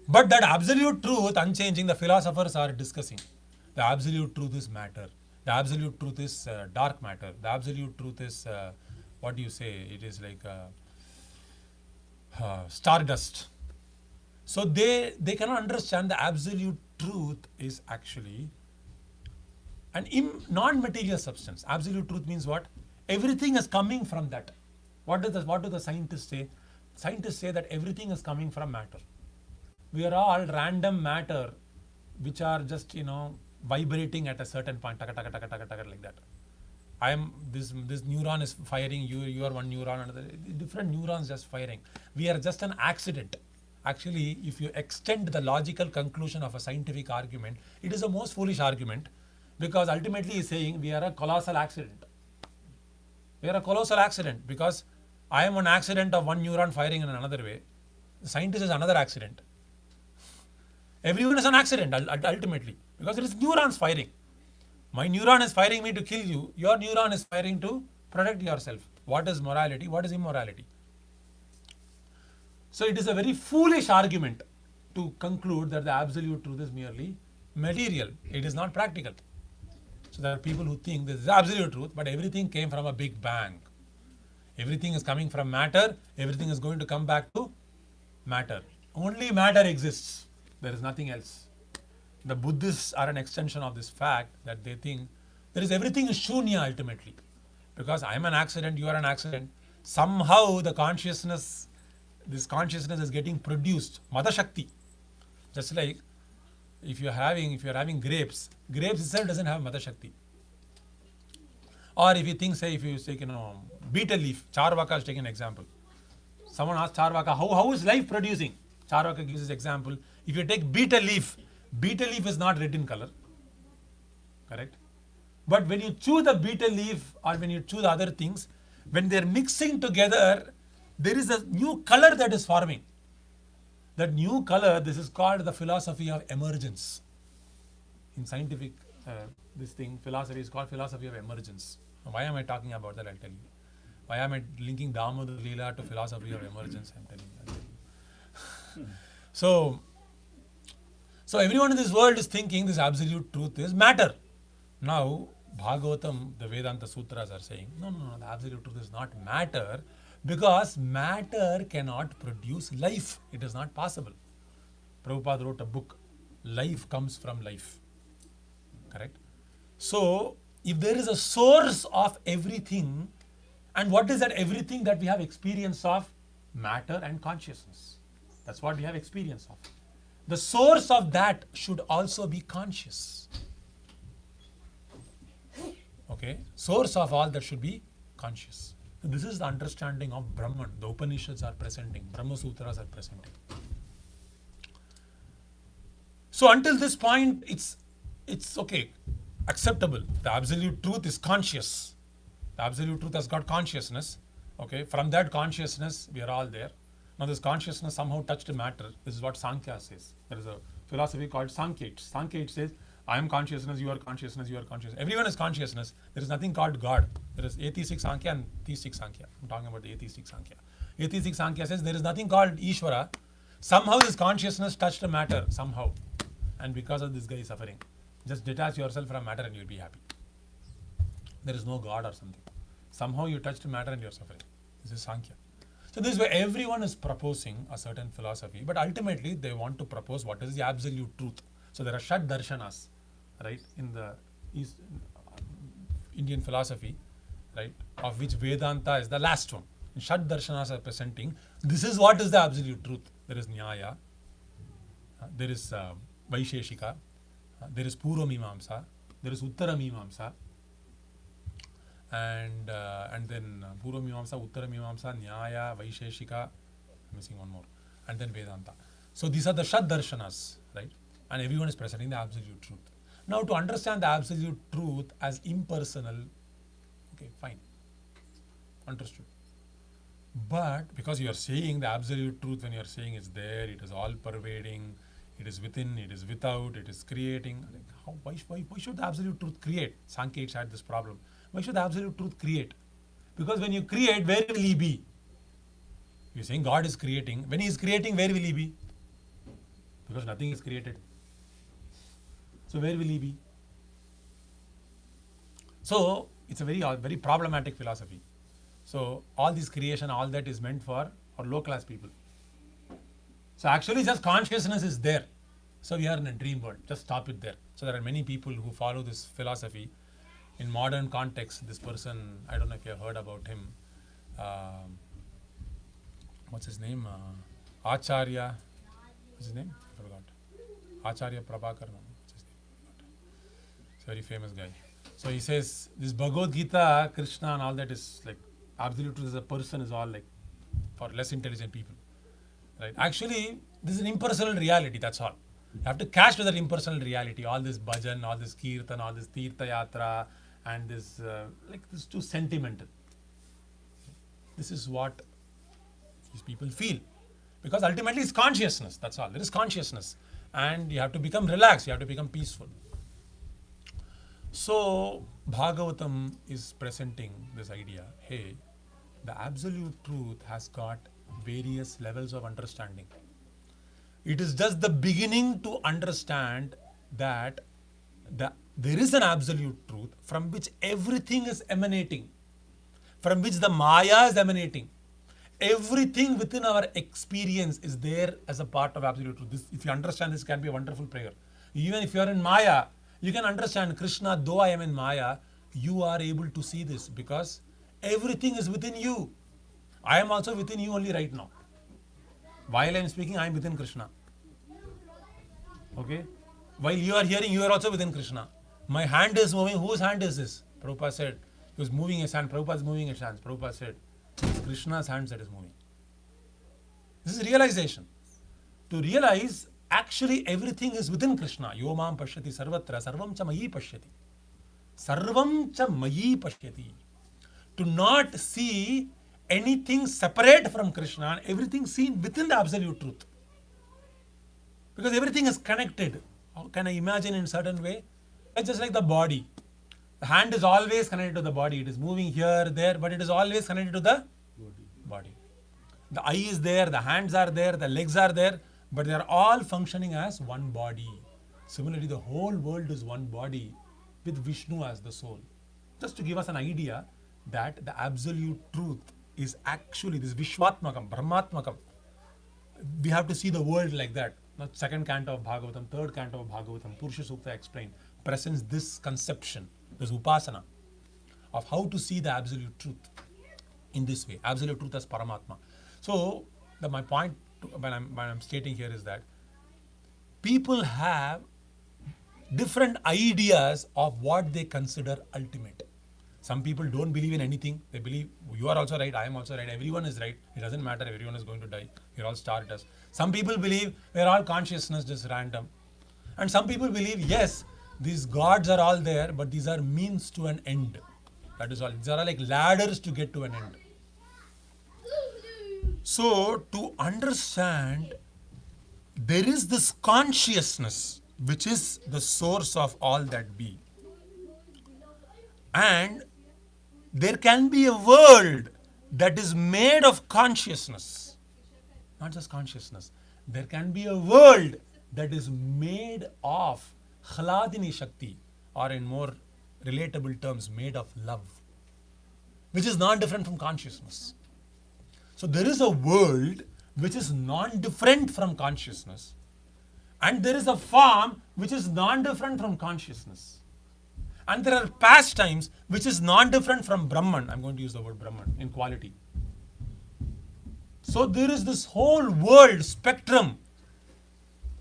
But that absolute truth, unchanging, the philosophers are discussing. The absolute truth is matter. The absolute truth is dark matter. The absolute truth is, what do you say? It is like stardust. So they cannot understand the absolute truth is actually an non-material substance. Absolute truth means what? Everything is coming from that. What do the scientists say? Scientists say that everything is coming from matter. We are all random matter, which are just vibrating at a certain point, taka, taka, taka, taka, taka, like that. This neuron is firing, you are one neuron, another, different neurons just firing. We are just an accident. Actually, if you extend the logical conclusion of a scientific argument, it is a most foolish argument, because ultimately he's saying we are a colossal accident. We are a colossal accident because I am an accident of one neuron firing in another way. The scientist is another accident. Everyone is an accident ultimately, because it is neurons firing. My neuron is firing me to kill you. Your neuron is firing to protect yourself. What is morality? What is immorality? So it is a very foolish argument to conclude that the absolute truth is merely material. It is not practical. So there are people who think this is the absolute truth, but everything came from a big bang. Everything is coming from matter. Everything is going to come back to matter. Only matter exists. There is nothing else. The Buddhists are an extension of this fact that they think there is everything is shunya ultimately. Because I am an accident, you are an accident. Somehow the consciousness, this consciousness is getting produced. Mata Shakti. Just like if you are having grapes itself doesn't have Mata Shakti. Or if you think, say, if you take, betel leaf, Charvaka is taking an example. Someone asked Charvaka, how is life producing? Charvaka gives this example. If you take betel leaf is not red in color. Correct? But when you chew the betel leaf or when you chew the other things, when they are mixing together, there is a new color that is forming. That new color, this is called the philosophy of emergence. In scientific, philosophy is called philosophy of emergence. Now, why am I talking about that? I'll tell you. Why am I linking Damodara Leela to philosophy of emergence? I'm telling you. So everyone in this world is thinking this absolute truth is matter. Now, Bhagavatam, the Vedanta Sutras are saying, no, the absolute truth is not matter, because matter cannot produce life. It is not possible. Prabhupada wrote a book, Life Comes from Life. Correct? So, if there is a source of everything, and what is that everything that we have experience of? Matter and consciousness. That's what we have experience of. The source of that should also be conscious. Okay? Source of all that should be conscious. So this is the understanding of Brahman. The Upanishads are presenting. Brahma Sutras are presenting. So until this point, it's okay, acceptable. The absolute truth is conscious. The absolute truth has got consciousness. Okay? From that consciousness, we are all there. Now this consciousness somehow touched matter. This is what Sankhya says. There is a philosophy called Sankhya. Sankhya says, I am consciousness, you are consciousness, you are consciousness. Everyone is consciousness. There is nothing called God. There is atheistic Sankhya and theistic Sankhya. I'm talking about the atheistic Sankhya. Atheistic Sankhya says there is nothing called Ishvara. Somehow this consciousness touched a matter, somehow. And because of this guy is suffering. Just detach yourself from matter and you'll be happy. There is no God or something. Somehow you touched matter and you're suffering. This is Sankhya. So this is where everyone is proposing a certain philosophy, but ultimately they want to propose what is the absolute truth. So there are Shat Darshanas, right, in the East, Indian philosophy, right, of which Vedanta is the last one. And Shat Darshanas are presenting, this is what is the absolute truth. There is Nyaya, there is Vaisheshika, there is Purva Mimamsa, there is Uttara Mimamsa, and then Purva Mimamsa, Uttara Mimamsa, Nyaya, Vaisheshika, I'm missing one more, and then Vedanta. So these are the Shat Darshanas, right? And everyone is presenting the absolute truth. Now to understand the absolute truth as impersonal, okay, fine, understood. But because you are saying the absolute truth, when you are saying it's there, it is all pervading, it is within, it is without, it is creating. Like how, why should the absolute truth create? Sankhya had this problem. Why should the absolute truth create? Because when you create, where will he be? You're saying God is creating. When he is creating, where will he be? Because nothing is created. So where will he be? So it's a very problematic philosophy. So all this creation, all that is meant for low class people. So actually just consciousness is there. So we are in a dream world. Just stop it there. So there are many people who follow this philosophy. In modern context, this person, I don't know if you have heard about him. What's his name? Acharya. What's his name? I forgot. Acharya Prabhakar. No, what's his name? He's a very famous guy. So he says this Bhagavad Gita, Krishna and all that is like absolute truth as a person is all like for less intelligent people. Right? Actually, this is an impersonal reality, that's all. You have to catch with that impersonal reality. All this bhajan, all this kirtan, all this tirtha yatra, and this this too sentimental. This is what these people feel. Because ultimately it's consciousness, that's all. There is consciousness. And you have to become relaxed, you have to become peaceful. So Bhagavatam is presenting this idea, hey, the absolute truth has got various levels of understanding. It is just the beginning to understand that there is an absolute truth from which everything is emanating, from which the Maya is emanating. Everything within our experience is there as a part of absolute truth. This, if you understand this, can be a wonderful prayer. Even if you are in Maya, you can understand, Krishna, though I am in Maya, you are able to see this because everything is within you. I am also within you only right now. While I am speaking, I am within Krishna. Okay? While you are hearing, you are also within Krishna. My hand is moving. Whose hand is this? Prabhupada said, he was moving his hand. Prabhupada is moving his hands. Prabhupada said, it's Krishna's hands that is moving. This is realization. To realize, actually everything is within Krishna. Yo mam pashyati sarvatra, sarvam cha mayi pashyati. Sarvam cha mayi pashyati. To not see anything separate from Krishna and everything seen within the absolute truth. Because everything is connected. How can I imagine in a certain way? It's just like the body. The hand is always connected to the body. It is moving here, there, but it is always connected to the body. The eye is there, the hands are there, the legs are there, but they are all functioning as one body. Similarly, the whole world is one body with Vishnu as the soul. Just to give us an idea that the absolute truth is actually this Vishwatmakam, Brahmatmakam. We have to see the world like that. Now, second canto of Bhagavatam, third canto of Bhagavatam, Purusha Sukta explained, presents this conception, this upasana of how to see the absolute truth in this way. Absolute truth as Paramatma. So, my point when I'm stating here is that people have different ideas of what they consider ultimate. Some people don't believe in anything. They believe you are also right, I am also right, everyone is right. It doesn't matter, everyone is going to die. We're all stardust. Some people believe we're all consciousness, just random. And some people believe, yes, these gods are all there, but these are means to an end. That is all. These are like ladders to get to an end. So, to understand, there is this consciousness which is the source of all that be. And there can be a world that is made of consciousness. Not just consciousness. there can be a world that is made of Hladini Shakti, or in more relatable terms, made of love, which is non-different from consciousness. So there is a world which is non-different from consciousness, and there is a form which is non-different from consciousness. And there are pastimes which is non-different from Brahman. I'm going to use the word Brahman in quality. So there is this whole world spectrum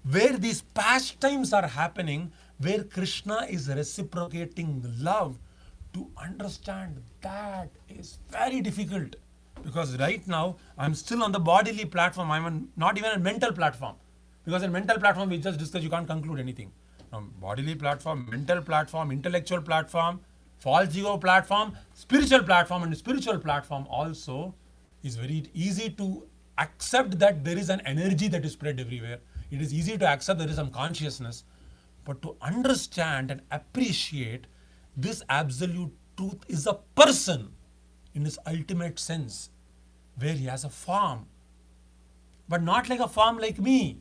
where these pastimes are happening, where Krishna is reciprocating love. To understand that is very difficult, because right now I'm still on the bodily platform. I'm on not even a mental platform, because in mental platform we just discuss, you can't conclude anything. Now, bodily platform, mental platform, intellectual platform, false ego platform, spiritual platform, and spiritual platform also is very easy to accept that there is an energy that is spread everywhere. It is easy to accept there is some consciousness, but to understand and appreciate this absolute truth is a person in its ultimate sense, where he has a form, but not like a form like me.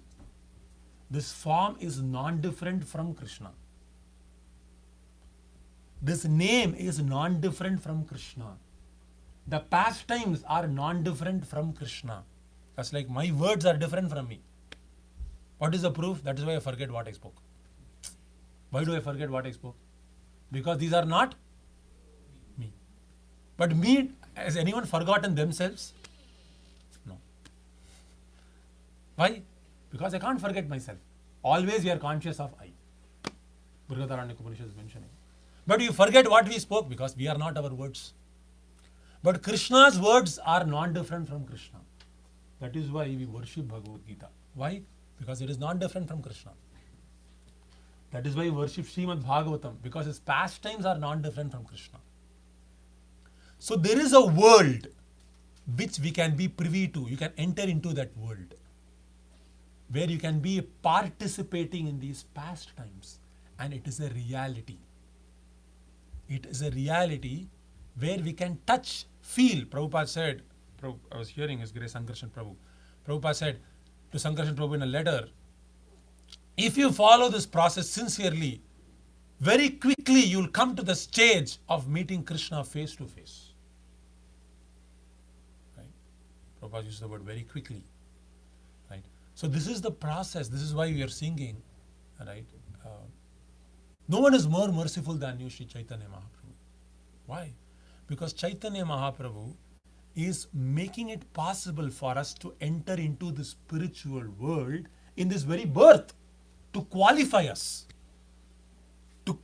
This form is non-different from Krishna. This name is non-different from Krishna. The pastimes are non-different from Krishna. That's like my words are different from me. What is the proof? That is why I forget what I spoke. Why do I forget what I spoke? Because these are not me. But me, has anyone forgotten themselves? No. Why? Because I can't forget myself. Always we are conscious of I. Brihadaranyaka Upanishad is mentioning. But you forget what we spoke because we are not our words. But Krishna's words are non-different from Krishna. That is why we worship Bhagavad Gita. Why? Because it is not different from Krishna. That is why we worship Srimad Bhagavatam, because its pastimes are non-different from Krishna. So there is a world which we can be privy to. You can enter into that world, where you can be participating in these pastimes, and it is a reality. It is a reality where we can touch, feel. Prabhupada said, I was hearing His Grace Sankarshan Prabhu. Prabhupada said to Sankarshan Prabhu in a letter, if you follow this process sincerely, very quickly you will come to the stage of meeting Krishna face to face. Right? Prabhupada uses the word very quickly. Right? So this is the process. This is why we are singing. Right? No one is more merciful than you, Sri Chaitanya Mahaprabhu. Why? Because Chaitanya Mahaprabhu is making it possible for us to enter into the spiritual world in this very birth, to qualify us, to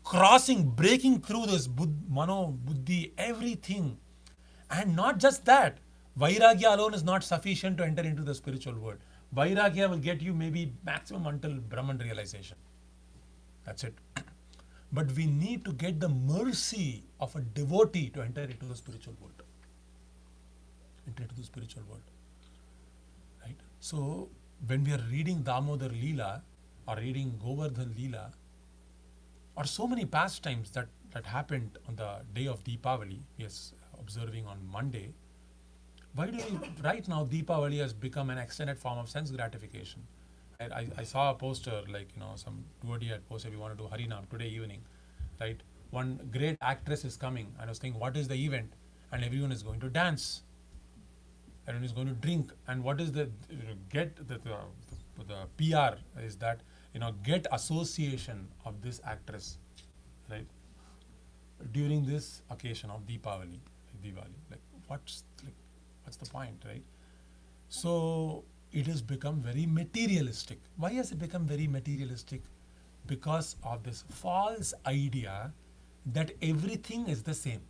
breaking through this mano, buddhi, everything. And not just that, Vairagya alone is not sufficient to enter into the spiritual world. Vairagya will get you maybe maximum until Brahman realization. That's it. But we need to get the mercy of a devotee to enter into the spiritual world. Enter into the spiritual world. Right? So, when we are reading Damodara Leela, or reading Govardhan Leela, or so many pastimes that happened on the day of Deepavali, yes, observing on Monday, why do we, right now Deepavali has become an extended form of sense gratification. I saw a poster, like, some devotee had posted, we want to do Harinam today evening, right? One great actress is coming, and I was thinking, what is the event? And everyone is going to dance. Everyone is going to drink. And what is the PR is that, get association of this actress, right? During this occasion of Diwali. Like, what's the point, right? So it has become very materialistic. Why has it become very materialistic? Because of this false idea that everything is the same.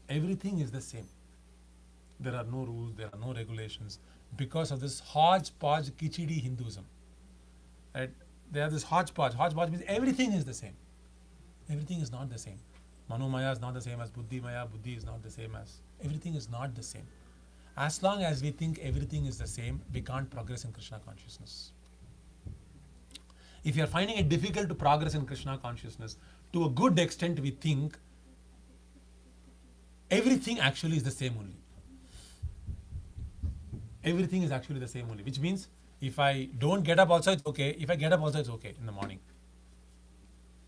Everything is the same. There are no rules, there are no regulations, because of this hodgepodge Kichidi Hinduism. Right? They have this hodgepodge. Hodgepodge means everything is the same. Everything is not the same. Manomaya is not the same as Buddhi Maya. Buddhi is not the same as... Everything is not the same. As long as we think everything is the same, we can't progress in Krishna consciousness. If you are finding it difficult to progress in Krishna consciousness, to a good extent we think everything actually is the same only. everything is actually the same only. Which means if I don't get up also, it's okay. If I get up also, it's okay in the morning.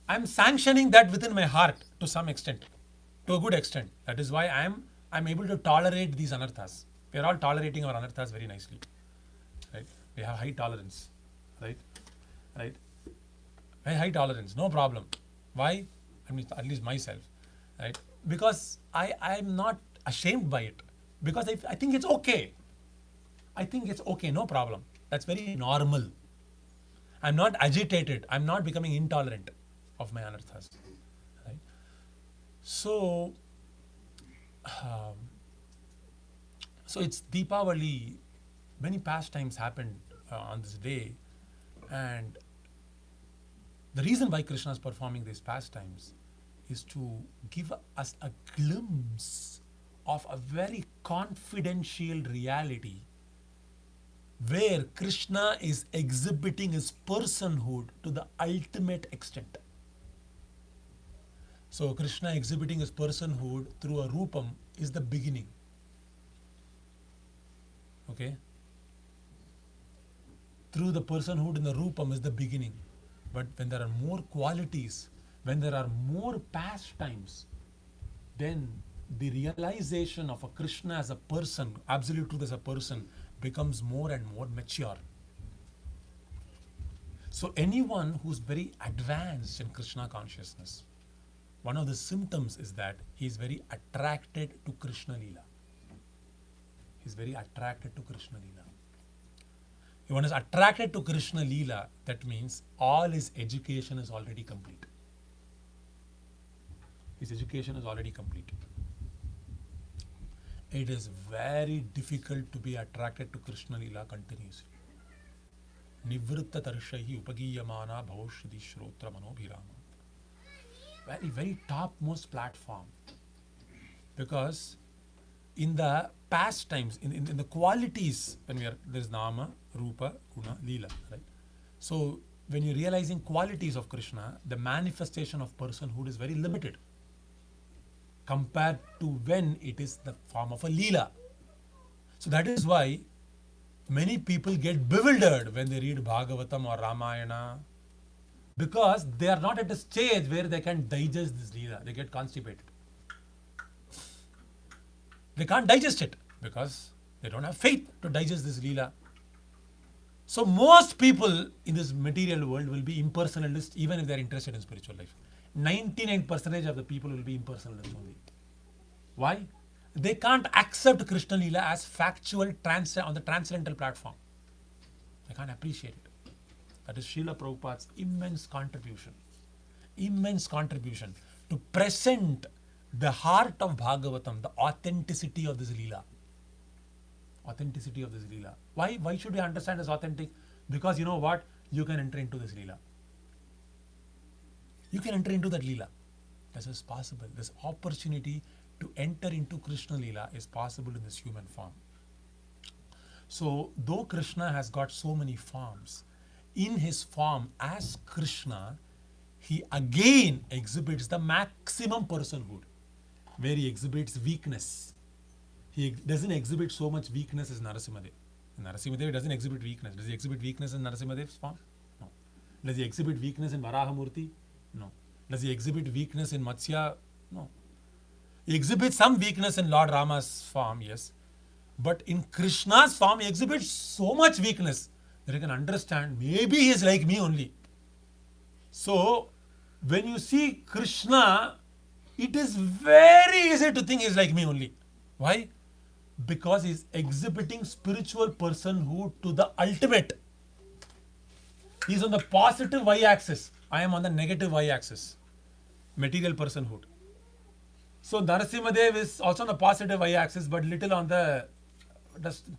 I'm sanctioning that within my heart to some extent, to a good extent. That is why I'm able to tolerate these anarthas. We are all tolerating our anarthas very nicely. Right? We have high tolerance. Right? Right? Very high tolerance, no problem. Why? I mean, at least myself. Right? Because I'm not ashamed by it. Because I think it's okay. I think it's okay, no problem. That's very normal. I'm not agitated. I'm not becoming intolerant of my anarthas. Right? So, so it's Deepavali. Many pastimes happened on this day, and the reason why Krishna is performing these pastimes is to give us a glimpse of a very confidential reality where Krishna is exhibiting his personhood to the ultimate extent. So Krishna exhibiting his personhood through a rupam is the beginning. Okay? Through the personhood in the rupam is the beginning. But when there are more qualities, when there are more pastimes, then the realization of a Krishna as a person, absolute truth as a person, becomes more and more mature. So anyone who's very advanced in Krishna consciousness, one of the symptoms is that he is very attracted to Krishna Leela. He's very attracted to Krishna Leela. If one is attracted to Krishna Leela, that means all his education is already complete. His education is already complete. It is very difficult to be attracted to Krishna Leela continuously. Nivritta tarshahi upagiyamana bhavoshriti shrotra manobhirama. Very, very topmost platform. Because in the past times, in the qualities, when there's Nama, Rupa, Guna, Leela, right? So when you're realizing qualities of Krishna, the manifestation of personhood is very limited compared to when it is the form of a Leela. So that is why many people get bewildered when they read Bhagavatam or Ramayana, because they are not at a stage where they can digest this Leela. They get constipated. They can't digest it because they don't have faith to digest this Leela. So most people in this material world will be impersonalist even if they are interested in spiritual life. 99% of the people will be impersonalist only. Why? They can't accept Krishna Leela as factual on the transcendental platform. They can't appreciate it. That is Srila Prabhupada's immense contribution to present the heart of Bhagavatam, the authenticity of this Leela. Authenticity of this Leela. Why should we understand as authentic? Because you know what? You can enter into this Leela. You can enter into that Leela. This is possible. This opportunity to enter into Krishna Leela is possible in this human form. So, though Krishna has got so many forms, in his form as Krishna, he again exhibits the maximum personhood, where he exhibits weakness. He doesn't exhibit so much weakness as Narasimhadev. Narasimhadev doesn't exhibit weakness. Does he exhibit weakness in Narasimhadev's form? No. Does he exhibit weakness in Varahamurti? No. Does he exhibit weakness in Matsya? No. He exhibits some weakness in Lord Rama's form, yes. But in Krishna's form, he exhibits so much weakness that you can understand, maybe he is like me only. So, when you see Krishna, it is very easy to think he is like me only. Why? Because he is exhibiting spiritual personhood to the ultimate. He is on the positive y-axis. I am on the negative y-axis. Material personhood. So Narasimhadev is also on the positive y-axis, but little on the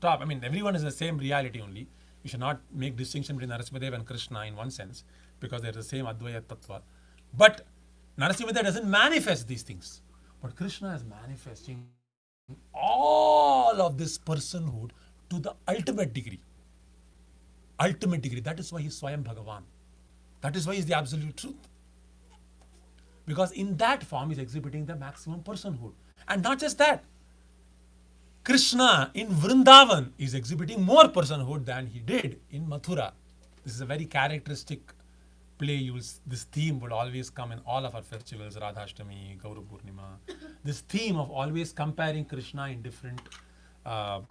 top. I mean, everyone is the same reality only. You should not make distinction between Narasimhadev and Krishna in one sense, because they are the same Advaya Tattva. But Narasimhadev doesn't manifest these things. But Krishna is manifesting all of this personhood to the ultimate degree. Ultimate degree. That is why he is Swayam Bhagavan. That is why he is the absolute truth. Because in that form he is exhibiting the maximum personhood. And not just that. Krishna in Vrindavan is exhibiting more personhood than he did in Mathura. This is a very characteristic play. This theme will always come in all of our festivals, Radhashtami, Gauru Purnima. This theme of always comparing Krishna in different dhams.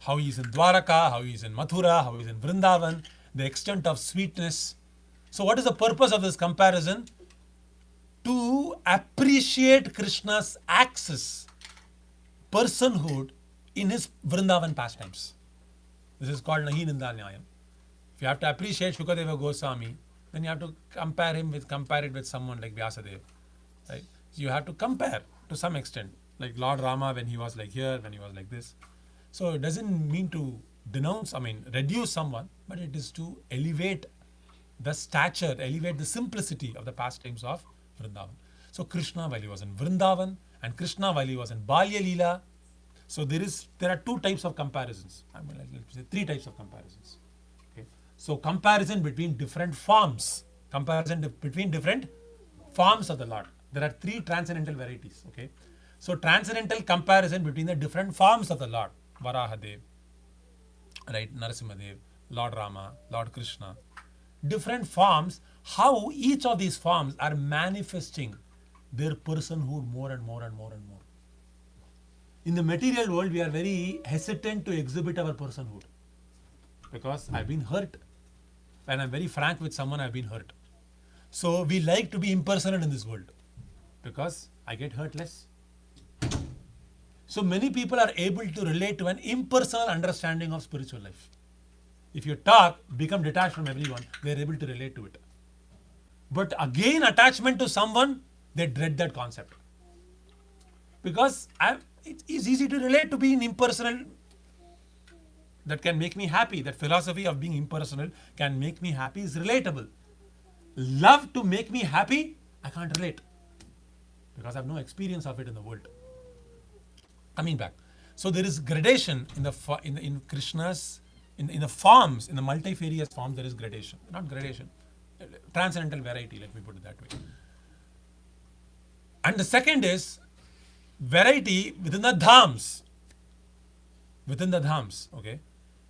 How he is in Dwaraka, how he is in Mathura, how he is in Vrindavan, the extent of sweetness. So what is the purpose of this comparison? To appreciate Krishna's access, personhood in his Vrindavan pastimes. This is called Nahi Ninda Nyayam. If you have to appreciate Shukadeva Goswami, then you have to compare it with someone like Vyasadeva. Right? So you have to compare to some extent. Like Lord Rama when he was like here, when he was like this. So it doesn't mean to reduce someone, but it is to elevate the stature, elevate the simplicity of the pastimes of Vrindavan. So Krishna while he was in Vrindavan and Krishna while he was in Balya Leela. So there are two types of comparisons. Let's say three types of comparisons. Okay. So comparison between different forms. Comparison between different forms of the Lord. There are three transcendental varieties. Okay. So transcendental comparison between the different forms of the Lord. Varahadev, right, Narasimhadev, Lord Rama, Lord Krishna. Different forms, how each of these forms are manifesting their personhood more and more and more and more. In the material world, we are very hesitant to exhibit our personhood because I've been hurt. When I'm very frank with someone, I've been hurt. So we like to be impersonal in this world because I get hurt less. So many people are able to relate to an impersonal understanding of spiritual life. If you become detached from everyone, they are able to relate to it. But again, attachment to someone, they dread that concept. Because it is easy to relate to being impersonal. That can make me happy. That philosophy of being impersonal can make me happy is relatable. Love to make me happy, I can't relate. Because I have no experience of it in the world. Coming back. So there is gradation in Krishna's, in the forms, in the multifarious forms, there is gradation. Not gradation. Transcendental variety, let me put it that way. And the second is variety within the dhams. Within the dhams, okay?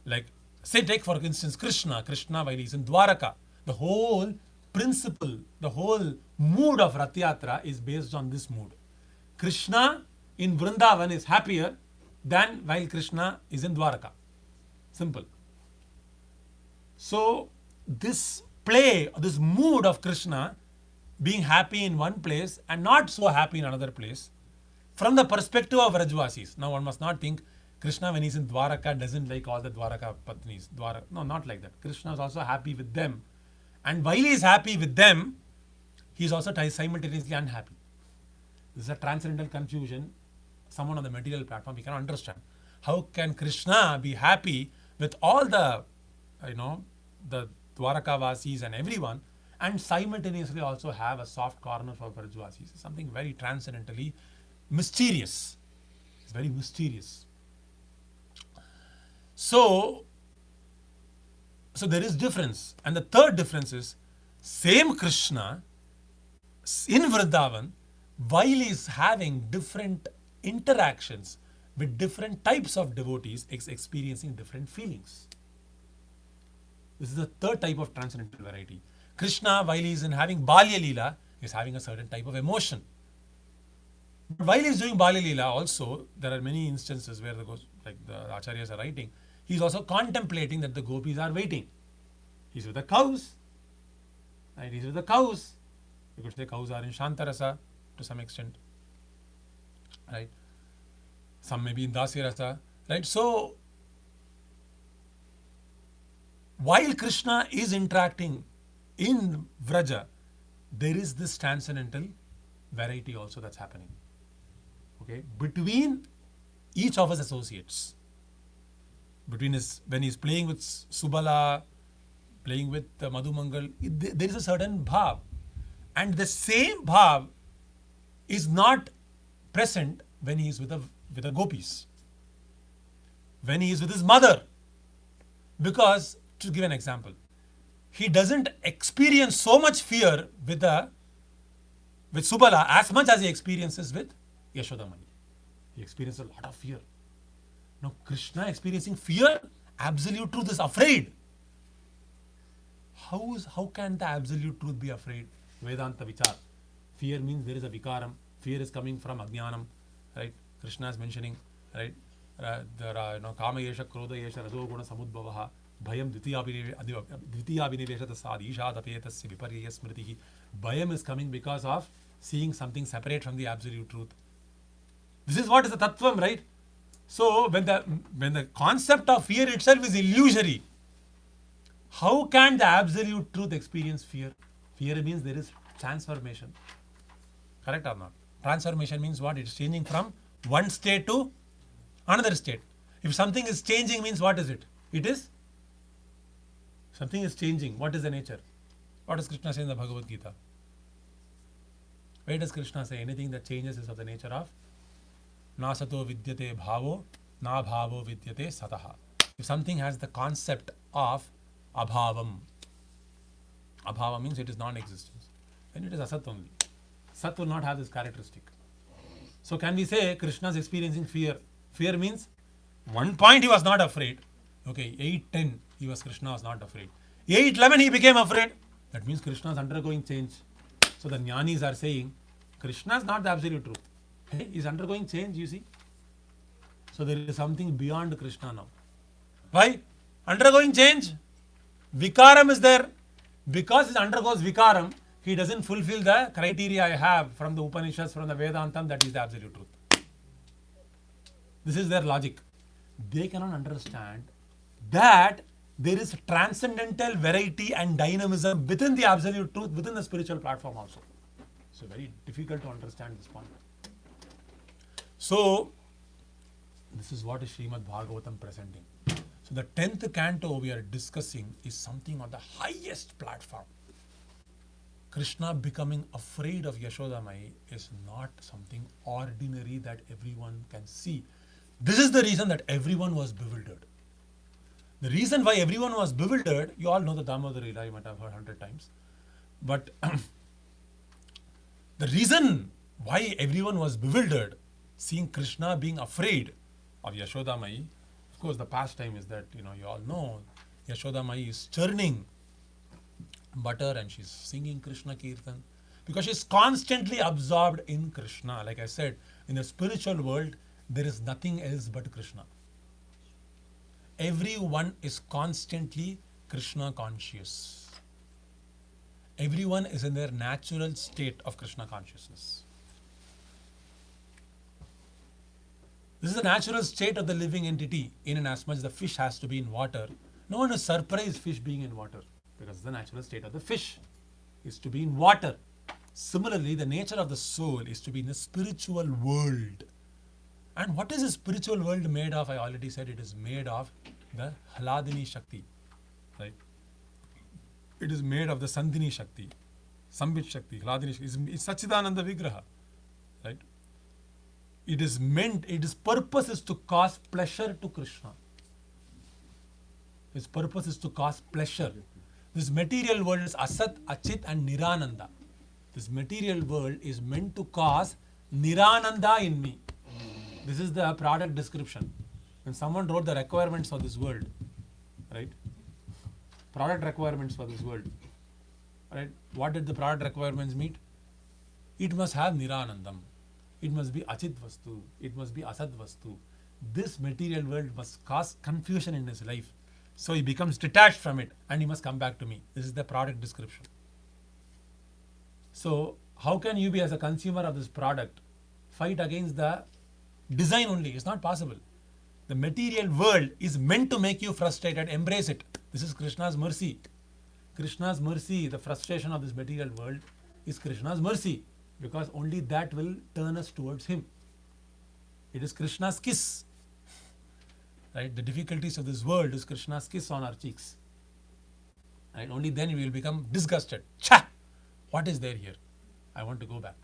Like, say take for instance Krishna while he's in Dwaraka. The whole principle, the whole mood of Rath Yatra is based on this mood. Krishna in Vrindavan is happier than while Krishna is in Dwaraka. Simple. So this play, this mood of Krishna being happy in one place and not so happy in another place, from the perspective of Rajvasis. Now one must not think Krishna when he's in Dwaraka doesn't like all the Dwaraka Patnis. No, not like that. Krishna is also happy with them. And while he is happy with them, he is also simultaneously unhappy. This is a transcendental confusion. Someone on the material platform, we cannot understand. How can Krishna be happy with all the, the Dwaraka Vasis and everyone, and simultaneously also have a soft corner for Brajvasis? It's something very transcendentally mysterious. It's very mysterious. So there is difference. And the third difference is, same Krishna in Vrindavan, while he is having different interactions with different types of devotees, is experiencing different feelings. This is the third type of transcendental variety. Krishna, while he is having Balya Leela, is having a certain type of emotion. But while he is doing Balya Leela also, there are many instances where the Acharyas are writing, he is also contemplating that the gopis are waiting. He is with the cows. Right? He is with the cows. You could say cows are in Shantarasa to some extent. Right? Some may be in Dasya Rasa. Right? So, while Krishna is interacting in Vraja, there is this transcendental variety also that's happening. Okay? Between each of his associates. When he's playing with Subala, playing with Madhumangal, there is a certain bhav. And the same bhav is not present when he is with the gopis. When he is with his mother. Because, to give an example, he doesn't experience so much fear with Subala as much as he experiences with Yashodamani. He experienced a lot of fear. Now Krishna experiencing fear, absolute truth is afraid. How can the absolute truth be afraid? Vedanta Vichar. Fear means there is a vikaram. Fear is coming from Ajnanam, right? Krishna is mentioning, right? There are Kama Yesha, Krodha Yesha, Rajo Guna Samudbhavaha, Bhayam Dvitiya Viniveshata Sadisha Tapetasya Viparya Smritihi. Bhayam is coming because of seeing something separate from the absolute truth. This is what is the Tattvam, right? So when the concept of fear itself is illusory, how can the absolute truth experience fear? Fear means there is transformation. Correct or not? Transformation means what? It's changing from one state to another state. If something is changing means what is it? It is something is changing. What is the nature? What does Krishna say in the Bhagavad Gita? Where does Krishna say anything that changes is of the nature of nasato vidyate bhavo, na bhavo vidyate sataha. If something has the concept of abhavam, abhava means it is non-existence, then it is asat only. Sat will not have this characteristic. So can we say Krishna is experiencing fear? Fear means one point he was not afraid. Okay, 8:10 Krishna was not afraid. 8:11 he became afraid. That means Krishna is undergoing change. So the jnanis are saying Krishna is not the absolute truth. He is undergoing change, you see. So there is something beyond Krishna now. Why? Undergoing change. Vikaram is there. Because he undergoes Vikaram, he doesn't fulfill the criteria I have from the Upanishads, from the Vedantam, that is the absolute truth. This is their logic. They cannot understand that there is transcendental variety and dynamism within the absolute truth, within the spiritual platform also. So very difficult to understand this point. So this is what is Srimad Bhagavatam presenting. So the 10th canto we are discussing is something on the highest platform. Krishna becoming afraid of Yashodamai is not something ordinary that everyone can see. This is the reason that everyone was bewildered. The reason why everyone was bewildered, you all know the Damodara Leela, you might have heard 100 times. But the reason why everyone was bewildered, seeing Krishna being afraid of Yashodamai, of course the pastime is that, you all know, Yashodamai is churning butter and she's singing Krishna Kirtan because she's constantly absorbed in Krishna. Like I said, in the spiritual world, there is nothing else but Krishna. Everyone is constantly Krishna conscious. Everyone is in their natural state of Krishna consciousness. This is the natural state of the living entity, in and as much the fish has to be in water. No one is surprised fish being in water, because the natural state of the fish is to be in water. Similarly, the nature of the soul is to be in the spiritual world. And what is the spiritual world made of? I already said it is made of the Hladini Shakti, right? It is made of the Sandhini Shakti, Sambit Shakti, Hladini Shakti. It's Sachidananda Vigraha, right? It is meant, its purpose is to cause pleasure to Krishna. Its purpose is to cause pleasure. This material world is Asat, Achit and Nirananda. This material world is meant to cause Nirananda in me. This is the product description. When someone wrote the requirements for this world, right? Product requirements for this world, right? What did the product requirements meet? It must have Niranandam. It must be Achit Vastu. It must be Asad Vastu. This material world must cause confusion in his life. So he becomes detached from it and he must come back to me. This is the product description. So how can you be, as a consumer of this product, fight against the design only? It's not possible. The material world is meant to make you frustrated. Embrace it. This is Krishna's mercy. Krishna's mercy, the frustration of this material world, is Krishna's mercy, because only that will turn us towards him. It is Krishna's kiss. Right? The difficulties of this world is Krishna's kiss on our cheeks. Right? Only then we will become disgusted. Cha! What is there here? I want to go back.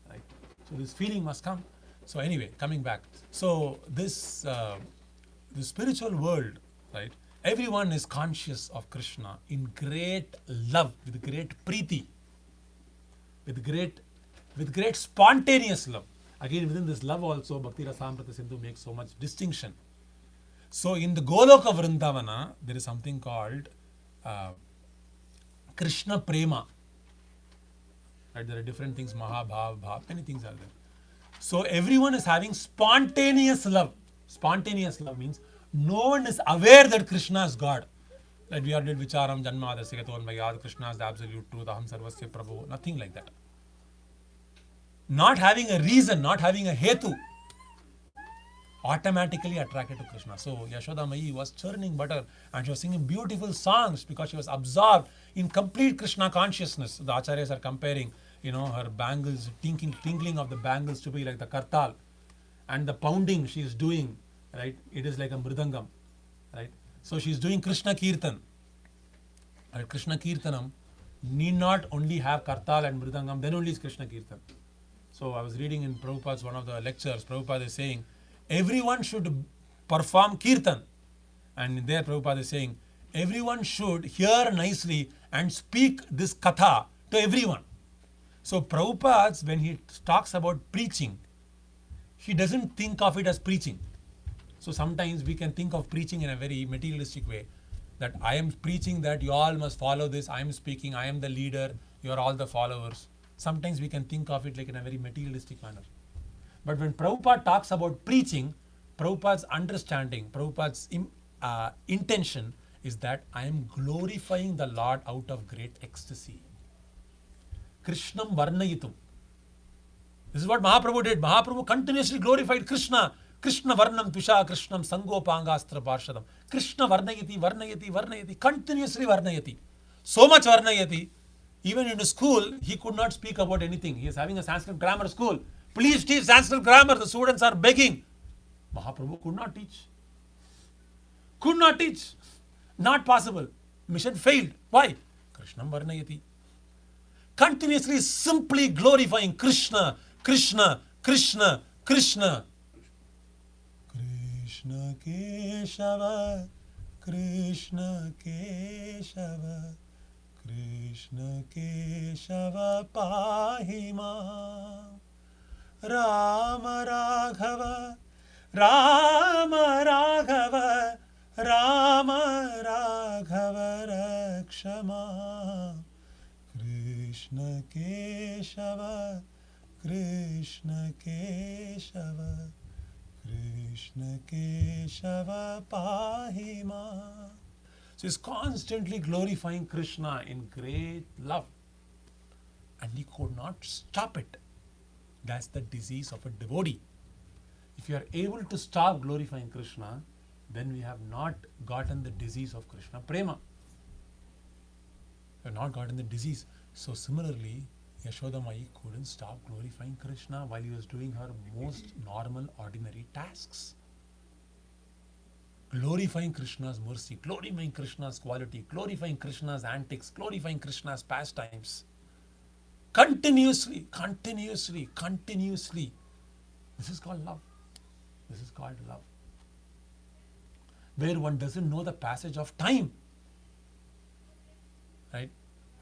Right? So this feeling must come. So anyway, coming back. So this the spiritual world, right? Everyone is conscious of Krishna in great love, with great preeti, with great spontaneous love. Again, within this love also, Bhakti Rasamrita Sindhu makes so much distinction. So in the Goloka Vrindavana, there is something called Krishna Prema. Right? There are different things, Mahabhav, Bhav, many things are there. So everyone is having spontaneous love. Spontaneous love means no one is aware that Krishna is God. Like we are did Vicharam, Janma, Dasikatoon, Mayad, Krishna is the absolute truth, Aham Sarvasya Prabhu, nothing like that. Not having a reason, not having a hetu, automatically attracted to Krishna. So Yashoda Mai was churning butter and she was singing beautiful songs because she was absorbed in complete Krishna consciousness. The Acharyas are comparing, her bangles, tinkling of the bangles to be like the kartal, and the pounding she is doing, right? It is like a mridangam, right? So she is doing Krishna Kirtan. Right? Krishna Kirtanam need not only have kartal and mridangam, then only is Krishna Kirtan. So I was reading in Prabhupada's one of the lectures, Prabhupada is saying, everyone should perform Kirtan. And there Prabhupada is saying, everyone should hear nicely and speak this katha to everyone. So Prabhupada, when he talks about preaching, he doesn't think of it as preaching. So sometimes we can think of preaching in a very materialistic way, that I am preaching that you all must follow this, I am speaking, I am the leader, you are all the followers. Sometimes we can think of it like in a very materialistic manner. But when Prabhupada talks about preaching, Prabhupada's understanding, Prabhupada's intention is that I am glorifying the Lord out of great ecstasy. Krishnam Varnayitum. This is what Mahaprabhu did. Mahaprabhu continuously glorified Krishna. Krishna Varnam Tvisha Krishnam Sangopangastra Parshadam. Krishna Varnayati. Continuously Varnayati. So much Varnayati. Even in school, he could not speak about anything. He is having a Sanskrit grammar school. Please teach Sanskrit grammar. The students are begging. Mahaprabhu could not teach. Could not teach. Not possible. Mission failed. Why? Krishnam Varnayati. Continuously, simply glorifying Krishna, Krishna, Krishna, Krishna. Krishna Keshava, Krishna Keshava, Krishna Keshava Pahima, Rama Raghava, Rama Raghava, Rama Raghava Rakshama, Krishna Keshava, Krishna Keshava, Krishna Keshava Pahima. So he's constantly glorifying Krishna in great love. And he could not stop it. That's the disease of a devotee. If you are able to stop glorifying Krishna, then we have not gotten the disease of Krishna Prema. We have not gotten the disease. So similarly, Yashoda Mai couldn't stop glorifying Krishna while he was doing her most normal, ordinary tasks. Glorifying Krishna's mercy, glorifying Krishna's quality, glorifying Krishna's antics, glorifying Krishna's pastimes. Continuously. This is called love. This is called love. Where one doesn't know the passage of time. Right?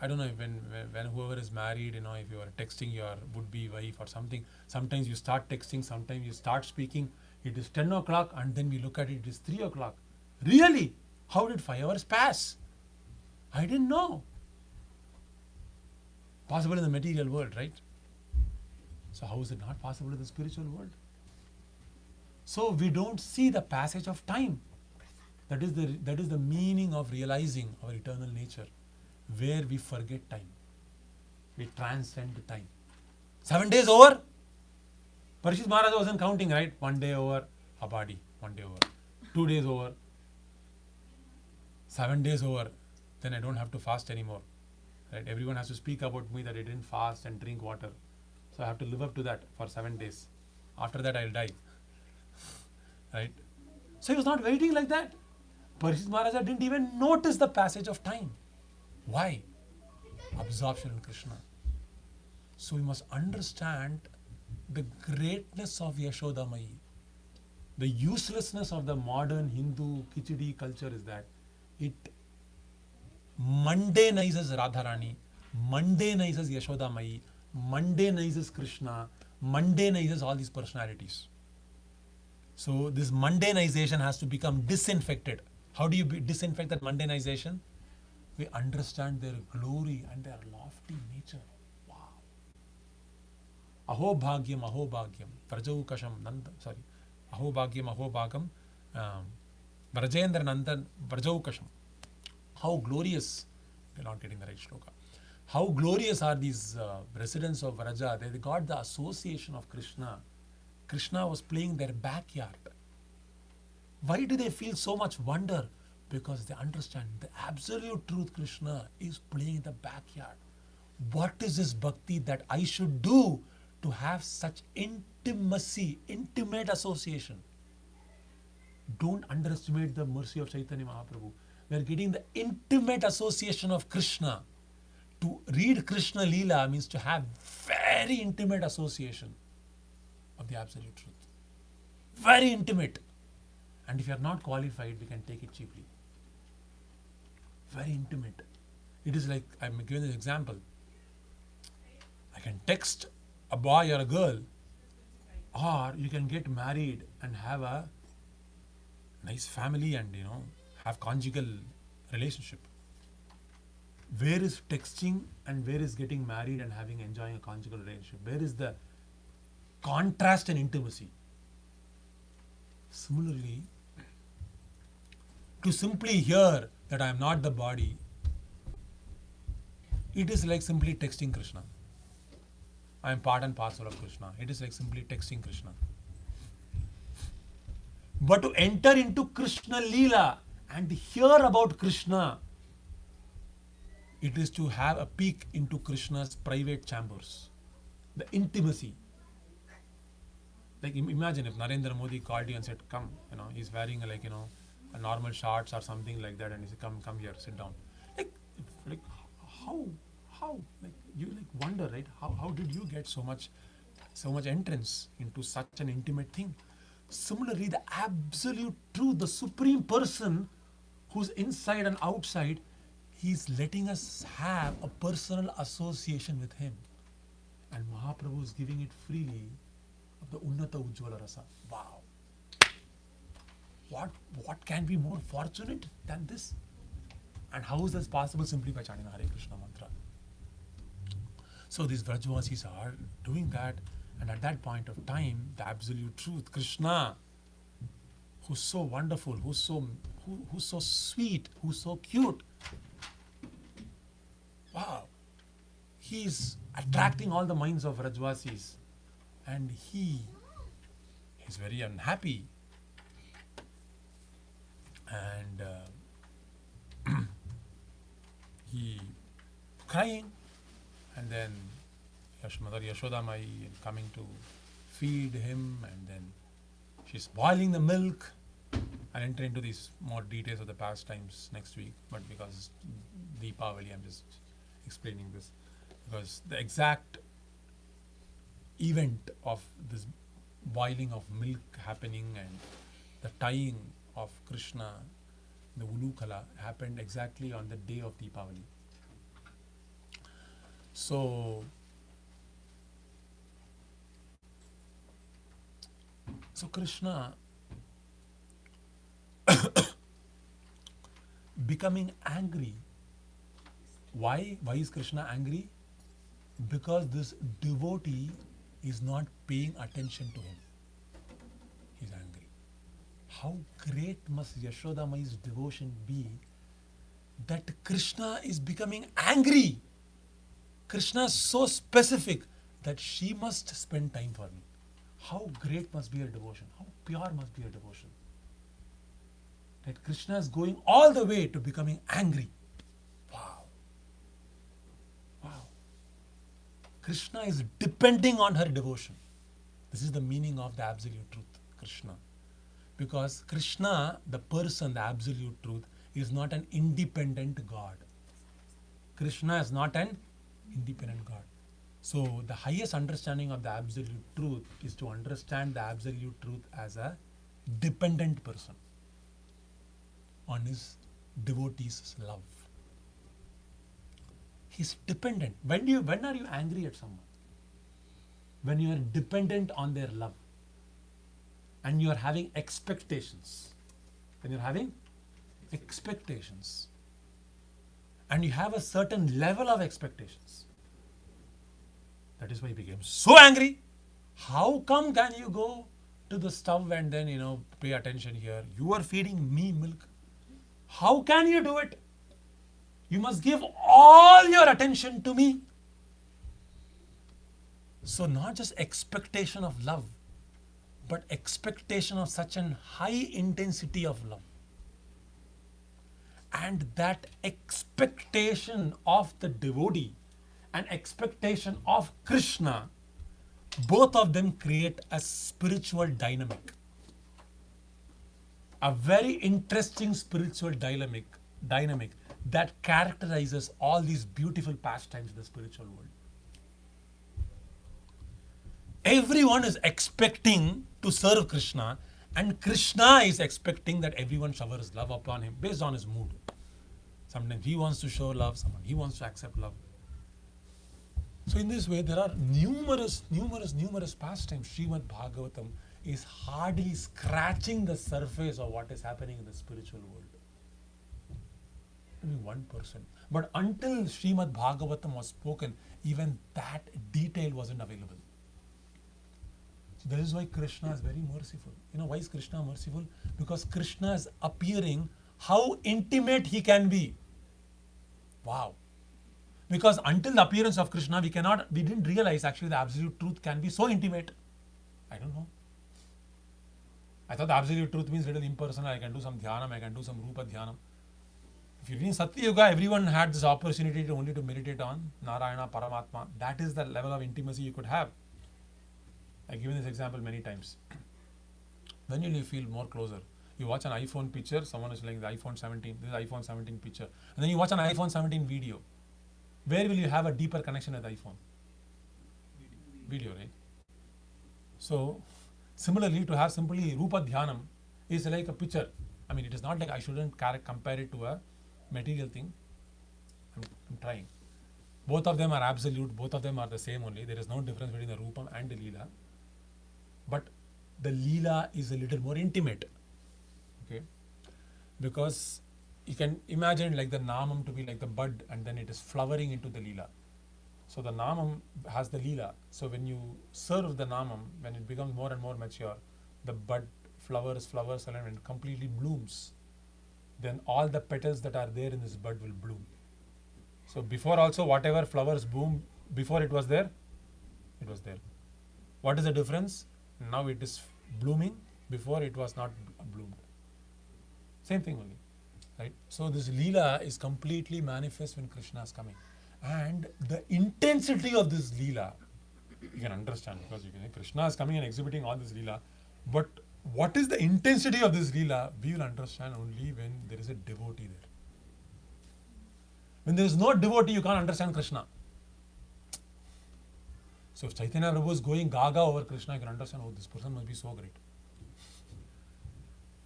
I don't know if when whoever is married, if you are texting your would-be wife or something, sometimes you start texting, sometimes you start speaking, it is 10 o'clock and then we look at it, it is 3 o'clock. Really? How did 5 hours pass? I didn't know. Possible in the material world, right? So how is it not possible in the spiritual world? So we don't see the passage of time. That is the meaning of realizing our eternal nature, where we forget time. We transcend time. 7 days over? Parishit Maharaj wasn't counting, right? 1 day over, Abadi, 1 day over. 2 days over. 7 days over, then I don't have to fast anymore. Right? Everyone has to speak about me that I didn't fast and drink water. So I have to live up to that for 7 days. After that I'll die. Right? So he was not waiting like that. Parishit Maharaj didn't even notice the passage of time. Why? Absorption in Krishna. So we must understand the greatness of Yashoda Mai. The uselessness of the modern Hindu Khichdi culture is that it mundanizes Radharani, mundanizes Yashoda Mai, mundanizes Krishna, mundanizes all these personalities. So this mundanization has to become disinfected. How do you disinfect that mundanization? We understand their glory and their lofty nature. Wow. Aho bhagyam, vrajaukasham, nanda, sorry. Aho bhagam, vrajendra nandan, vrajaukasham. How glorious, we're not getting the right shloka. How glorious are these residents of Vraja? They got the association of Krishna. Krishna was playing their backyard. Why do they feel so much wonder? Because they understand the absolute truth. Krishna is playing in the backyard. What is this bhakti that I should do to have such intimacy, intimate association? Don't underestimate the mercy of Chaitanya Mahaprabhu. We are getting the intimate association of Krishna. To read Krishna Leela means to have very intimate association of the absolute truth. Very intimate. And if you are not qualified, we can take it cheaply. Very intimate. It is like, I'm giving an example. I can text a boy or a girl, or you can get married and have a nice family and, have conjugal relationship. Where is texting and where is getting married and enjoying a conjugal relationship? Where is the contrast and intimacy? Similarly, to simply hear that I am not the body, it is like simply texting Krishna. I am part and parcel of Krishna. It is like simply texting Krishna. But to enter into Krishna Leela and hear about Krishna, it is to have a peek into Krishna's private chambers. The intimacy. Like imagine if Narendra Modi called you and said, come, he's wearing a normal shorts or something like that, and he said, come here, sit down. Like how? Like you wonder, right? How did you get so much entrance into such an intimate thing? Similarly, the absolute truth, the supreme person who's inside and outside, he's letting us have a personal association with him. And Mahaprabhu is giving it freely of the Unnata Ujjvala Rasa. Wow. What can be more fortunate than this? And how is this possible? Simply by chanting Hare Krishna mantra. So these Vrajavasis are doing that, and at that point of time, the absolute truth, Krishna, who's so wonderful, who's so sweet, who's so cute. Wow. He's attracting all the minds of Vrajavasis, and he is very unhappy. And he crying, and then Mother Yashoda Mai coming to feed him, and then she's boiling the milk. I'll enter into these more details of the pastimes next week, but because Deepavali, I'm just explaining this, because the exact event of this boiling of milk happening and the tying of Krishna, the Ulukala, happened exactly on the day of Deepavali. So Krishna becoming angry. Why is Krishna angry? Because this devotee is not paying attention to him. He's angry. How great must Yashoda Mai's devotion be that Krishna is becoming angry? Krishna is so specific that she must spend time for me. How great must be her devotion? How pure must be her devotion? That Krishna is going all the way to becoming angry. Wow. Krishna is depending on her devotion. This is the meaning of the absolute truth, Krishna. Because Krishna, the person, the absolute truth, is not an independent God. Krishna is not an independent God. So the highest understanding of the absolute truth is to understand the absolute truth as a dependent person on his devotee's love. He's dependent. When are you angry at someone? when you are dependent on their love and you are having expectations. When you're having expectations and you have a certain level of expectations, that is why he became so angry. How come can you go to the stove and then, pay attention here? You are feeding me milk. How can you do it? You must give all your attention to me. So not just expectation of love, but expectation of such an high intensity of love. And that expectation of the devotee and expectation of Krishna, both of them create a spiritual dynamic. A very interesting spiritual dynamic that characterizes all these beautiful pastimes in the spiritual world. Everyone is expecting to serve Krishna, and Krishna is expecting that everyone showers love upon him based on his mood. Sometimes he wants to show love, sometimes he wants to accept love. So in this way, there are numerous pastimes. Srimad Bhagavatam is hardly scratching the surface of what is happening in the spiritual world. Only 1%. But until Srimad Bhagavatam was spoken, even that detail wasn't available. So that is why Krishna is very merciful. Why is Krishna merciful? Because Krishna is appearing how intimate he can be. Wow. Because until the appearance of Krishna, we didn't realize actually the absolute truth can be so intimate. I don't know. I thought the absolute truth means little impersonal. I can do some dhyanam, I can do some rupa dhyanam. If you read in Satya Yuga, everyone had this opportunity to only to meditate on Narayana, Paramatma. That is the level of intimacy you could have. I've given this example many times. When will you feel more closer? You watch an iPhone picture, someone is showing the iPhone 17, this is iPhone 17 picture. And then you watch an iPhone 17 video. Where will you have a deeper connection with iPhone? Video, right? So, similarly, to have simply Rupa Dhyanam is like a picture. I mean, it is not like I shouldn't compare it to a material thing. I'm trying. Both of them are absolute, both of them are the same only. There is no difference between the Rupam and the Leela. But the Leela is a little more intimate. Okay? Because you can imagine like the Namam to be like the bud and then it is flowering into the Leela. So the Namam has the Leela. So when you serve the Namam, when it becomes more and more mature, the bud flowers and when it completely blooms, then all the petals that are there in this bud will bloom. So before also whatever flowers bloom, before it was there. What is the difference? Now it is blooming, before it was not bloomed. Same thing only. Right? So this Leela is completely manifest when Krishna is coming. And the intensity of this Leela, you can understand because you can say Krishna is coming and exhibiting all this Leela. But what is the intensity of this Leela? We will understand only when there is a devotee there. When there is no devotee, you can't understand Krishna. So if Chaitanya Prabhu is going gaga over Krishna, you can understand, oh, this person must be so great.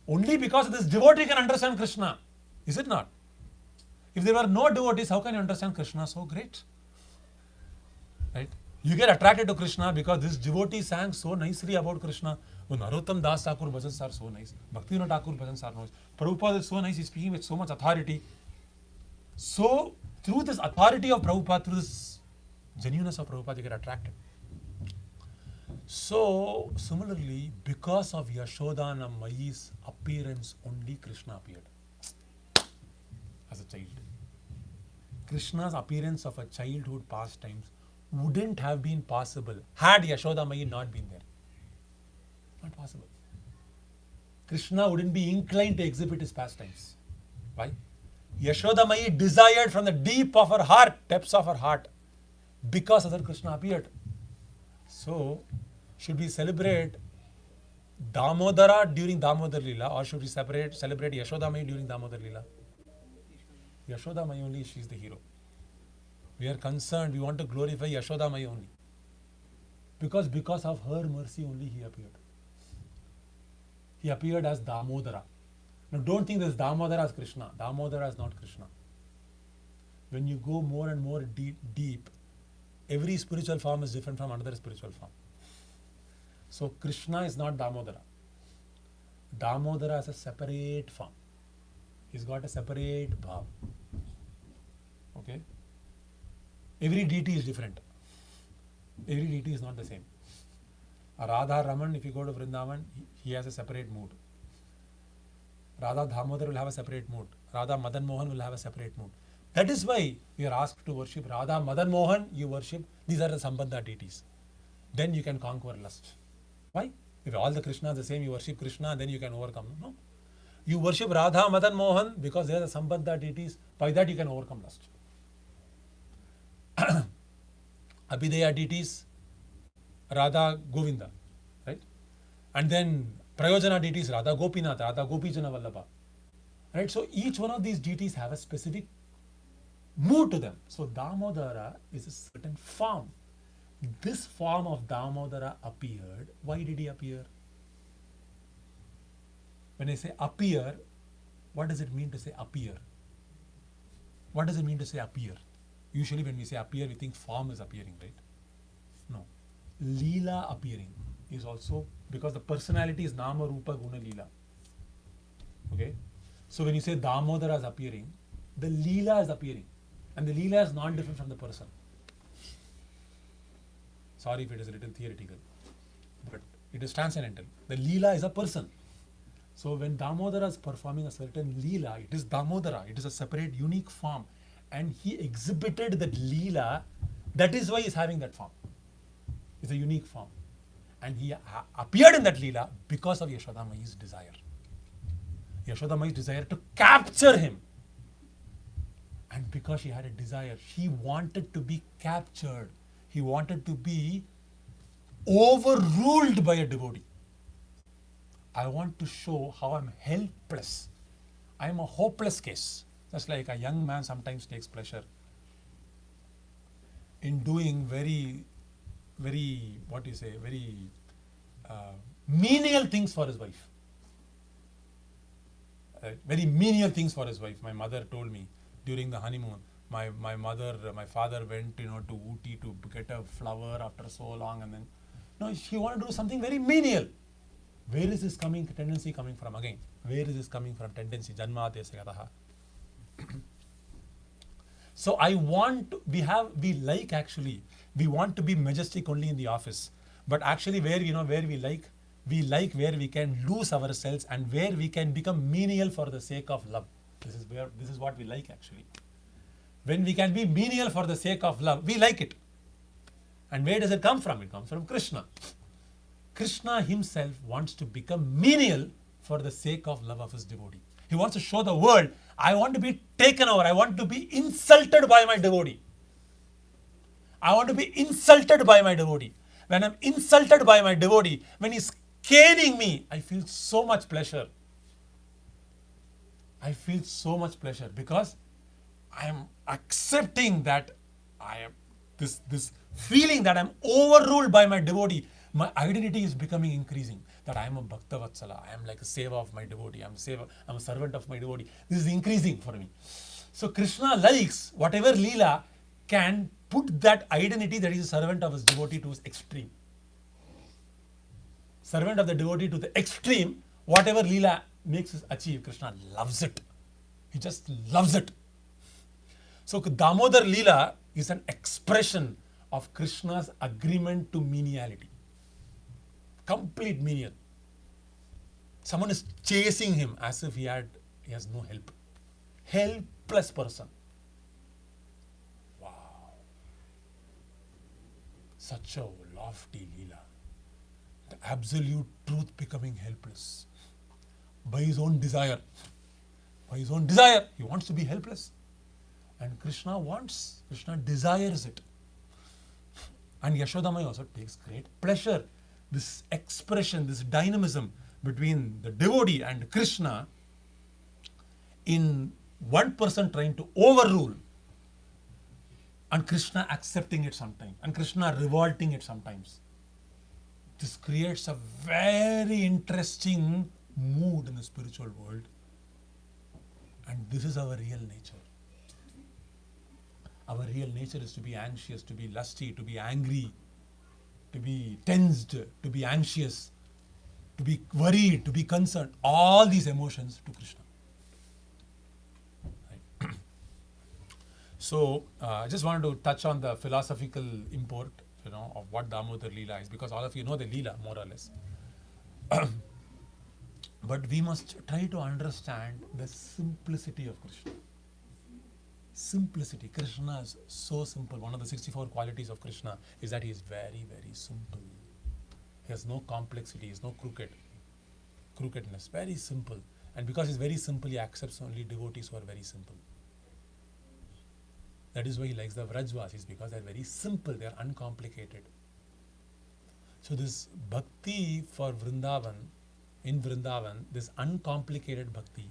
Only because of this devotee you can understand Krishna. Is it not? If there were no devotees, how can you understand Krishna so great? Right? You get attracted to Krishna because this devotee sang so nicely about Krishna. Oh, Narottam Das Thakur bhajans are so nice. Bhakti Thakur bhajans are nice. Prabhupada is so nice, he's speaking with so much authority. So, through this authority of Prabhupada, through this genuineness of Prabhupada, you get attracted. So, similarly, because of Yashodhana Mayi's appearance, only Krishna appeared as a child. Krishna's appearance of a childhood pastimes wouldn't have been possible had Yashoda Mayi not been there. Not possible. Krishna wouldn't be inclined to exhibit his pastimes. Why? Yashoda Mayi desired from the deep of her heart, depths of her heart, because other Krishna appeared. So, should we celebrate Damodara during Damodara Leela, or should we celebrate Yashoda Mayi during Damodara Leela? Yashoda Mayi only, she is the hero. We are concerned, we want to glorify Yashoda Mayi only. Because of her mercy only he appeared. He appeared as Damodara. Now don't think this Damodara as Krishna. Damodara is not Krishna. When you go more and more deep, every spiritual form is different from another spiritual form. So Krishna is not Damodara. Damodara is a separate form. He's got a separate bhav. Okay? Every deity is different. Every deity is not the same. A Radha Raman, if you go to Vrindavan, he has a separate mood. Radha Damodar will have a separate mood. Radha Madan Mohan will have a separate mood. That is why we are asked to worship Radha Madan Mohan, you worship. These are the Sambandha deities. Then you can conquer lust. Why? If all the Krishna is the same, you worship Krishna, then you can overcome. No. You worship Radha Madan Mohan because they are the Sambandha deities. By that you can overcome lust. Abhideya deities, Radha Govinda, right? And then Prayojana deities, Radha Gopinath, Radha Gopijana Vallabha. Right? So each one of these deities have a specific mood to them. So Damodara is a certain form. This form of Damodara appeared. Why did he appear? When I say appear, what does it mean to say appear? What does it mean to say appear? Usually when we say appear, we think form is appearing, right? No. Leela appearing is also, because the personality is Nama Rupa Guna Leela. Okay? So when you say Damodara is appearing, the Leela is appearing. And the Leela is not different from the person. Sorry if it is a little theoretical, but it is transcendental. The Leela is a person. So when Damodara is performing a certain Leela, it is Damodara. It is a separate, unique form. And he exhibited that Leela. That is why he is having that form. It's a unique form. And he appeared in that Leela because of Yashoda Mai's desire. Yashoda Mai's desire to capture him. And because she had a desire, she wanted to be captured. He wanted to be overruled by a devotee. I want to show how I'm helpless. I'm a hopeless case. Just like a young man sometimes takes pleasure in doing very menial things for his wife. Very menial things for his wife. My mother told me during the honeymoon, my father went, to Ooty to get a flower after so long, and then, no, she wanted to do something very menial. Where is this tendency coming from again? Where is this coming from? Tendency, janma desya gataha. So we want to be majestic only in the office, but actually where we like where we can lose ourselves and where we can become menial for the sake of love. This is what we like actually. When we can be menial for the sake of love, we like it. And where does it come from? It comes from Krishna. Krishna himself wants to become menial for the sake of love of his devotee. He wants to show the world, I want to be taken over. I want to be insulted by my devotee. I want to be insulted by my devotee. When I'm insulted by my devotee, when he's caning me, I feel so much pleasure. I feel so much pleasure because I am accepting that I am this feeling that I'm overruled by my devotee. My identity is becoming increasing. That I am a Bhakta Vatsala. I am like a seva of my devotee. I'm a servant of my devotee. This is increasing for me. So Krishna likes whatever Leela can put that identity that he is a servant of his devotee to his extreme. Servant of the devotee to the extreme, whatever Leela makes us achieve, Krishna loves it. He just loves it. So Damodar Leela is an expression of Krishna's agreement to meniality. Complete menial. Someone is chasing him as if he has no help. Helpless person. Wow. Such a lofty Leela. The absolute truth becoming helpless. By his own desire. By his own desire. He wants to be helpless. And Krishna desires it. And Yashodamai also takes great pleasure. This expression, this dynamism between the devotee and Krishna in one person trying to overrule and Krishna accepting it sometimes and Krishna revolting it sometimes. This creates a very interesting mood in the spiritual world, and this is our real nature. Our real nature is to be anxious, to be lusty, to be angry, to be tensed, to be anxious, to be worried, to be concerned. All these emotions to Krishna. Right? So, I just wanted to touch on the philosophical import, of what Damodara Leela is, because all of you know the Leela, more or less. But we must try to understand the simplicity of Krishna. Simplicity. Krishna is so simple. One of the 64 qualities of Krishna is that he is very, very simple. He has no complexity, he is no crookedness. Very simple. And because he's very simple, he accepts only devotees who are very simple. That is why he likes the Vrajvasis, because they're very simple, they're uncomplicated. So this bhakti for Vrindavan, in Vrindavan, this uncomplicated bhakti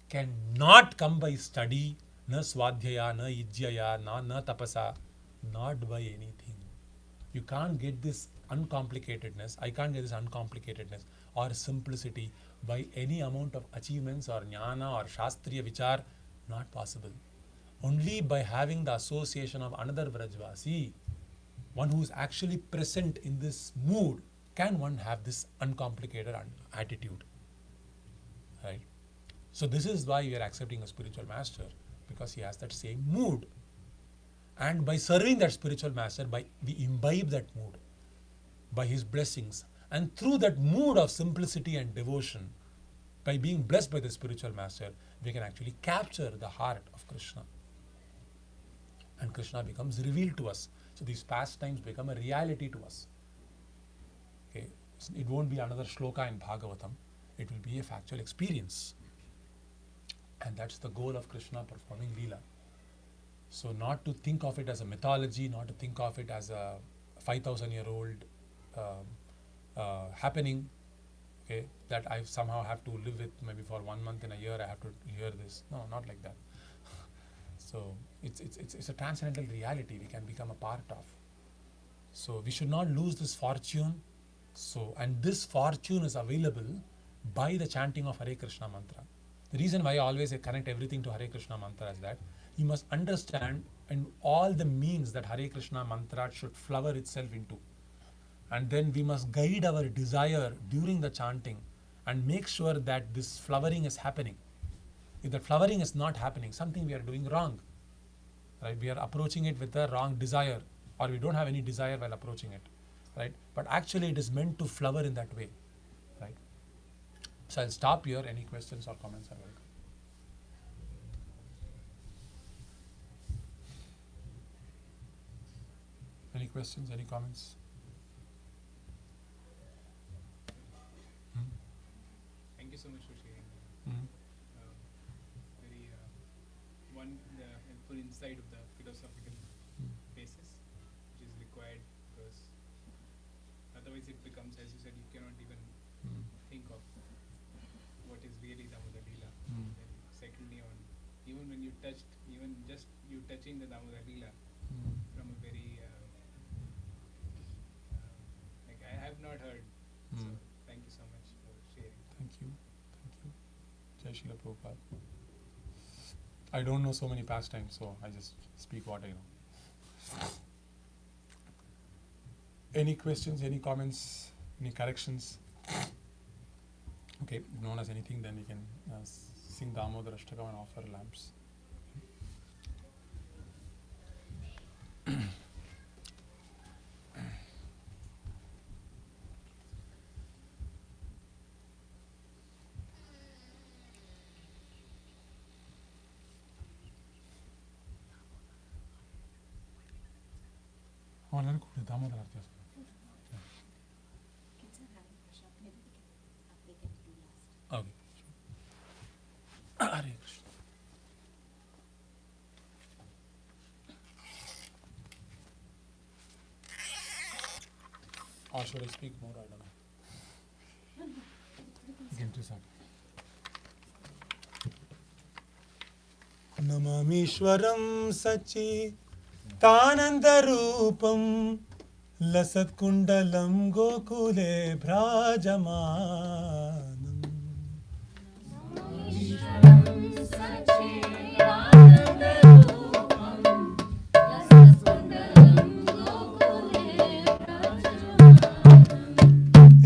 cannot come by study, na swadhyaya, na ijjaya, na tapasa, not by anything. You can't get this uncomplicatedness, I can't get this uncomplicatedness or simplicity by any amount of achievements or jnana or shastriya vichar, not possible. Only by having the association of another Vrajvasi, one who is actually present in this mood, can one have this uncomplicated attitude. Right? So this is why we are accepting a spiritual master, because he has that same mood. And by serving that spiritual master, we imbibe that mood by his blessings. And through that mood of simplicity and devotion, by being blessed by the spiritual master, we can actually capture the heart of Krishna. And Krishna becomes revealed to us. So these pastimes become a reality to us. Okay? It won't be another shloka in Bhagavatam. It will be a factual experience. And that's the goal of Krishna performing Leela. So not to think of it as a mythology, not to think of it as a 5,000-year-old happening, okay, that I somehow have to live with. Maybe for 1 month in a year I have to hear this. No, not like that. So it's a transcendental reality we can become a part of. So we should not lose this fortune. And this fortune is available by the chanting of Hare Krishna mantra. The reason why I always connect everything to Hare Krishna mantra is that you must understand and all the means that Hare Krishna mantra should flower itself into. And then we must guide our desire during the chanting and make sure that this flowering is happening. If the flowering is not happening, something we are doing wrong. Right? We are approaching it with the wrong desire, or we don't have any desire while approaching it. Right? But actually it is meant to flower in that way. Right? So I'll stop here. Any questions or comments are welcome. Any questions, any comments? Thank you so much for sharing. Mm-hmm. Very the helpful insight of the philosophical basis, which is required, because otherwise it becomes, as you said, you cannot even think of what is really Damodara Leela. Then secondly, even when you touched, even just you touching the Damodara Leela from a very like I have not heard. So thank you so much for sharing. Thank you. Jai Srila Prabhupada. I don't know so many pastimes, so I just speak what I know. Any questions, any comments, any corrections? Okay, if no one has anything, then we can sing Damodara Ashtakam and offer lamps. Damodara Arti. Okay. Hare Krishna. Or should I speak more? I don't know. Again, 2 seconds. Namamishwaram Sachi Tanandarupam Lasatkundalam Gokule Bhrajamanam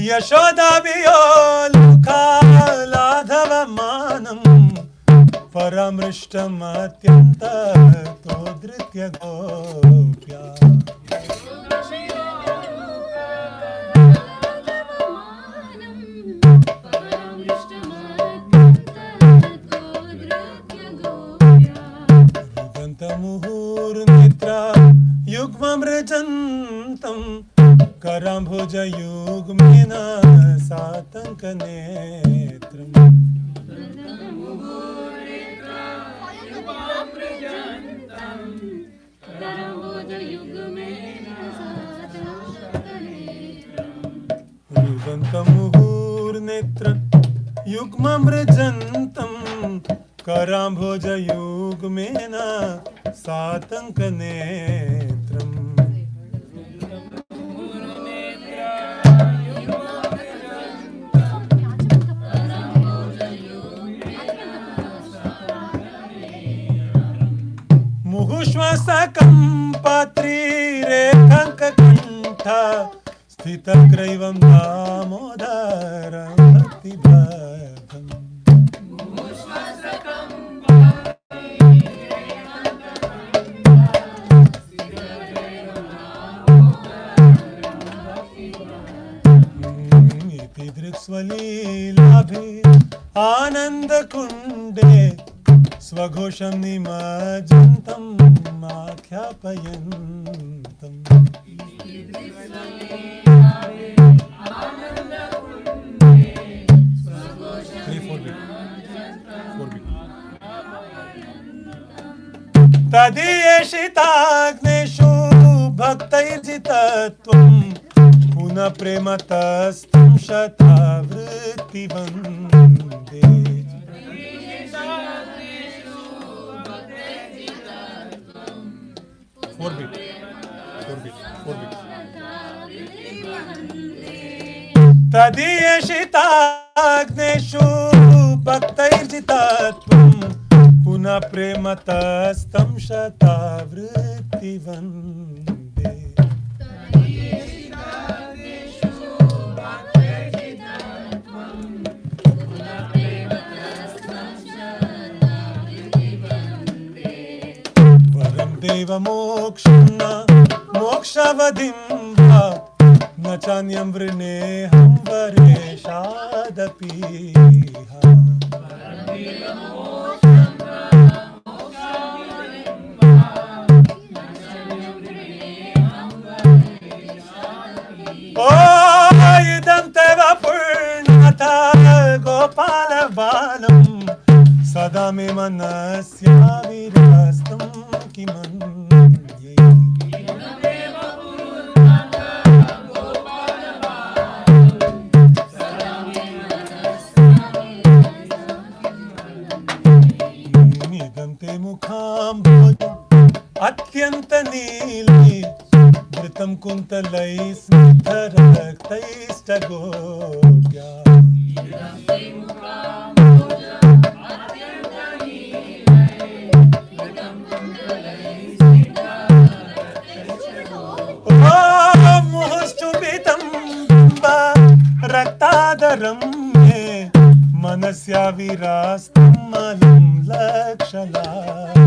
यशोदाभियोलुकालाधवमानं परमृष्टमत्यन्ततो धृत्य Gopya मुहुर्निद्रा युग्ममृजन्तं कराम्भुजयुग्मेन सातङ्कनेत्रम् रुदन्तमुहुर्नेत्र युग्ममृजन्तं कराम्भोजयुग्मेन सातङ्कनेत्रम् मुहुश्वासकं पात्रीरेखङ्ककण्ठ स्थितग्रैवं दामोदरं भक्तिभागम् दृक्स्वलीलाभे आनन्दकुण्डे स्वघोषं निमज्जन्तं आख्यापयन्तम् तदीयेषिताग्नेषु भक्तैर्जितत्वं पुनः प्रेमतस्तं शतावृत्तिवन्दे तदीयेषिताग्नेषु भक्तैर्जितत्वं पुनः प्रेमतस्तं शतावृत्तिवन्दे वरं देवमोक्षं मोक्षवधिं वा न चान्यं वृणेऽहं वरेशादपि ओ इदं तव पूर्णता गोपालबालं सदा मे मनस्याविरस्तं किमन्ये इदं ते मुखाम्भोजम् अत्यन्तनीले घृतं कुन्तलैः स्निग्धरक्तैश्च गोप्या मुहुश्चुपितं रक्तादरं मे मनस्याविरास्तं मलं लक्षलाभै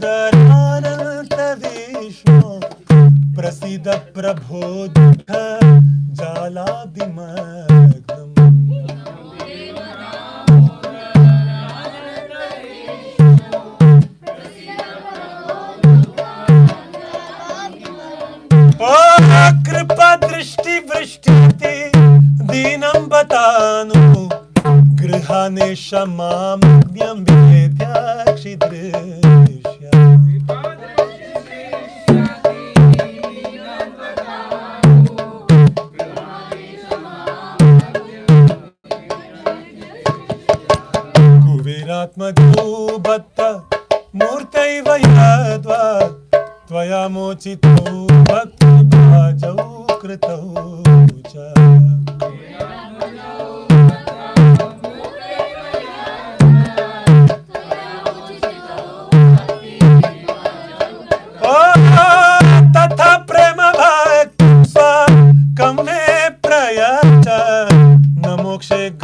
देवदामोदरानन्त विष्णु प्रसीद प्रभो दुःख जालादिमग्नम् ओ कृपा दृष्टि वृष्टिति दीनं बतानु गृहाने क्षमामज्ञं वेद्याक्षिदृश्य कुबेरात्मजो बत्त मूर्तैव यद्वा त्वया मोचितो भक्तिभाजौ कृतौ च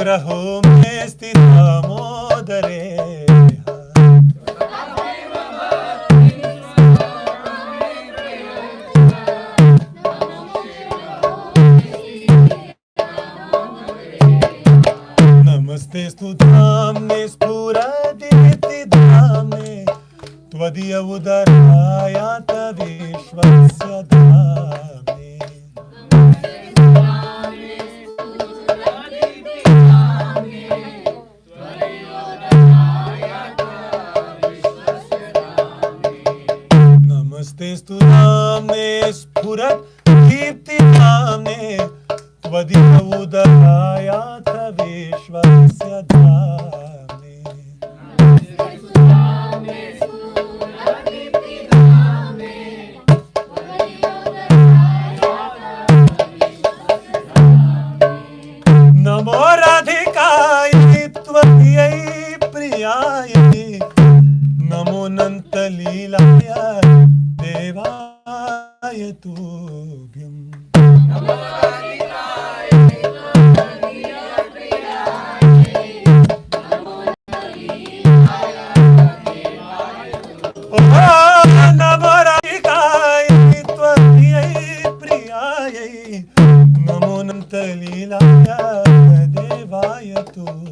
रहो में स्थित दामोदरे नमस्ते स्तु धाम्ने स्फुरदीप्ति धाम्ने त्वदीय उदरायात विश्वस्य धाम्ने नमस्ते स्तु धाम्ने स्फुरदीप्ति धाम्ने त्वदीय उदरायात विश्वस्य धाम्ने नमो राधिकाय त्वदीयै प्रियाय नमो नन्तलीलाय देवाय तुभ्यम् नमो राधिकाय त्वदीयै प्रियायै नमो नन्तलीलाय देवाय तुभ्यम्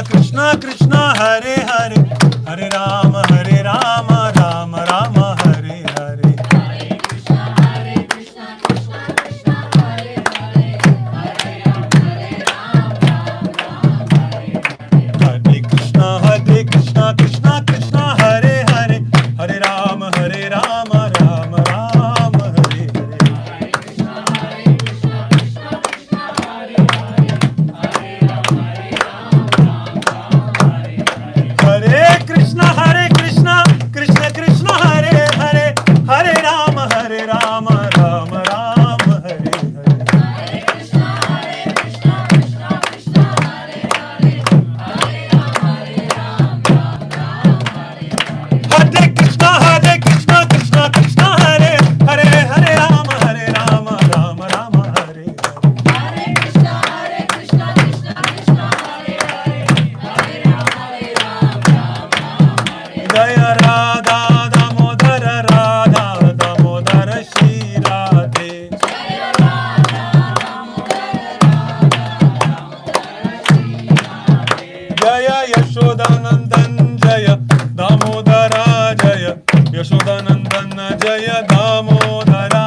Krishna Krishna Hare Hare Hare Rama Rama Radha Damodar Radha Damodar Shri Radhe जय यशोदानंदन जय दामोदरा जय यशोदानंदन जय दामोदरा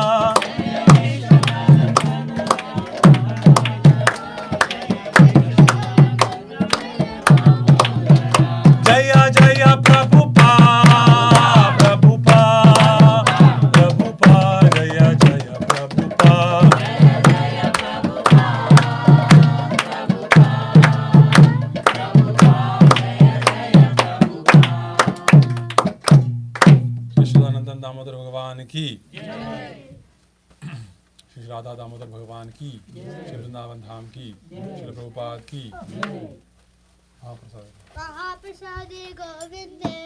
जय जय प्रभुपा प्रभुपा प्रभुपा जय जय प्रभुपा यशोदानंदन दामोदर भगवान की श्री राधा दामोदर भगवान की श्री वृंदावन धाम की श्री प्रभुपाद की महाप्रसाद महाप्रसादे गोविंदे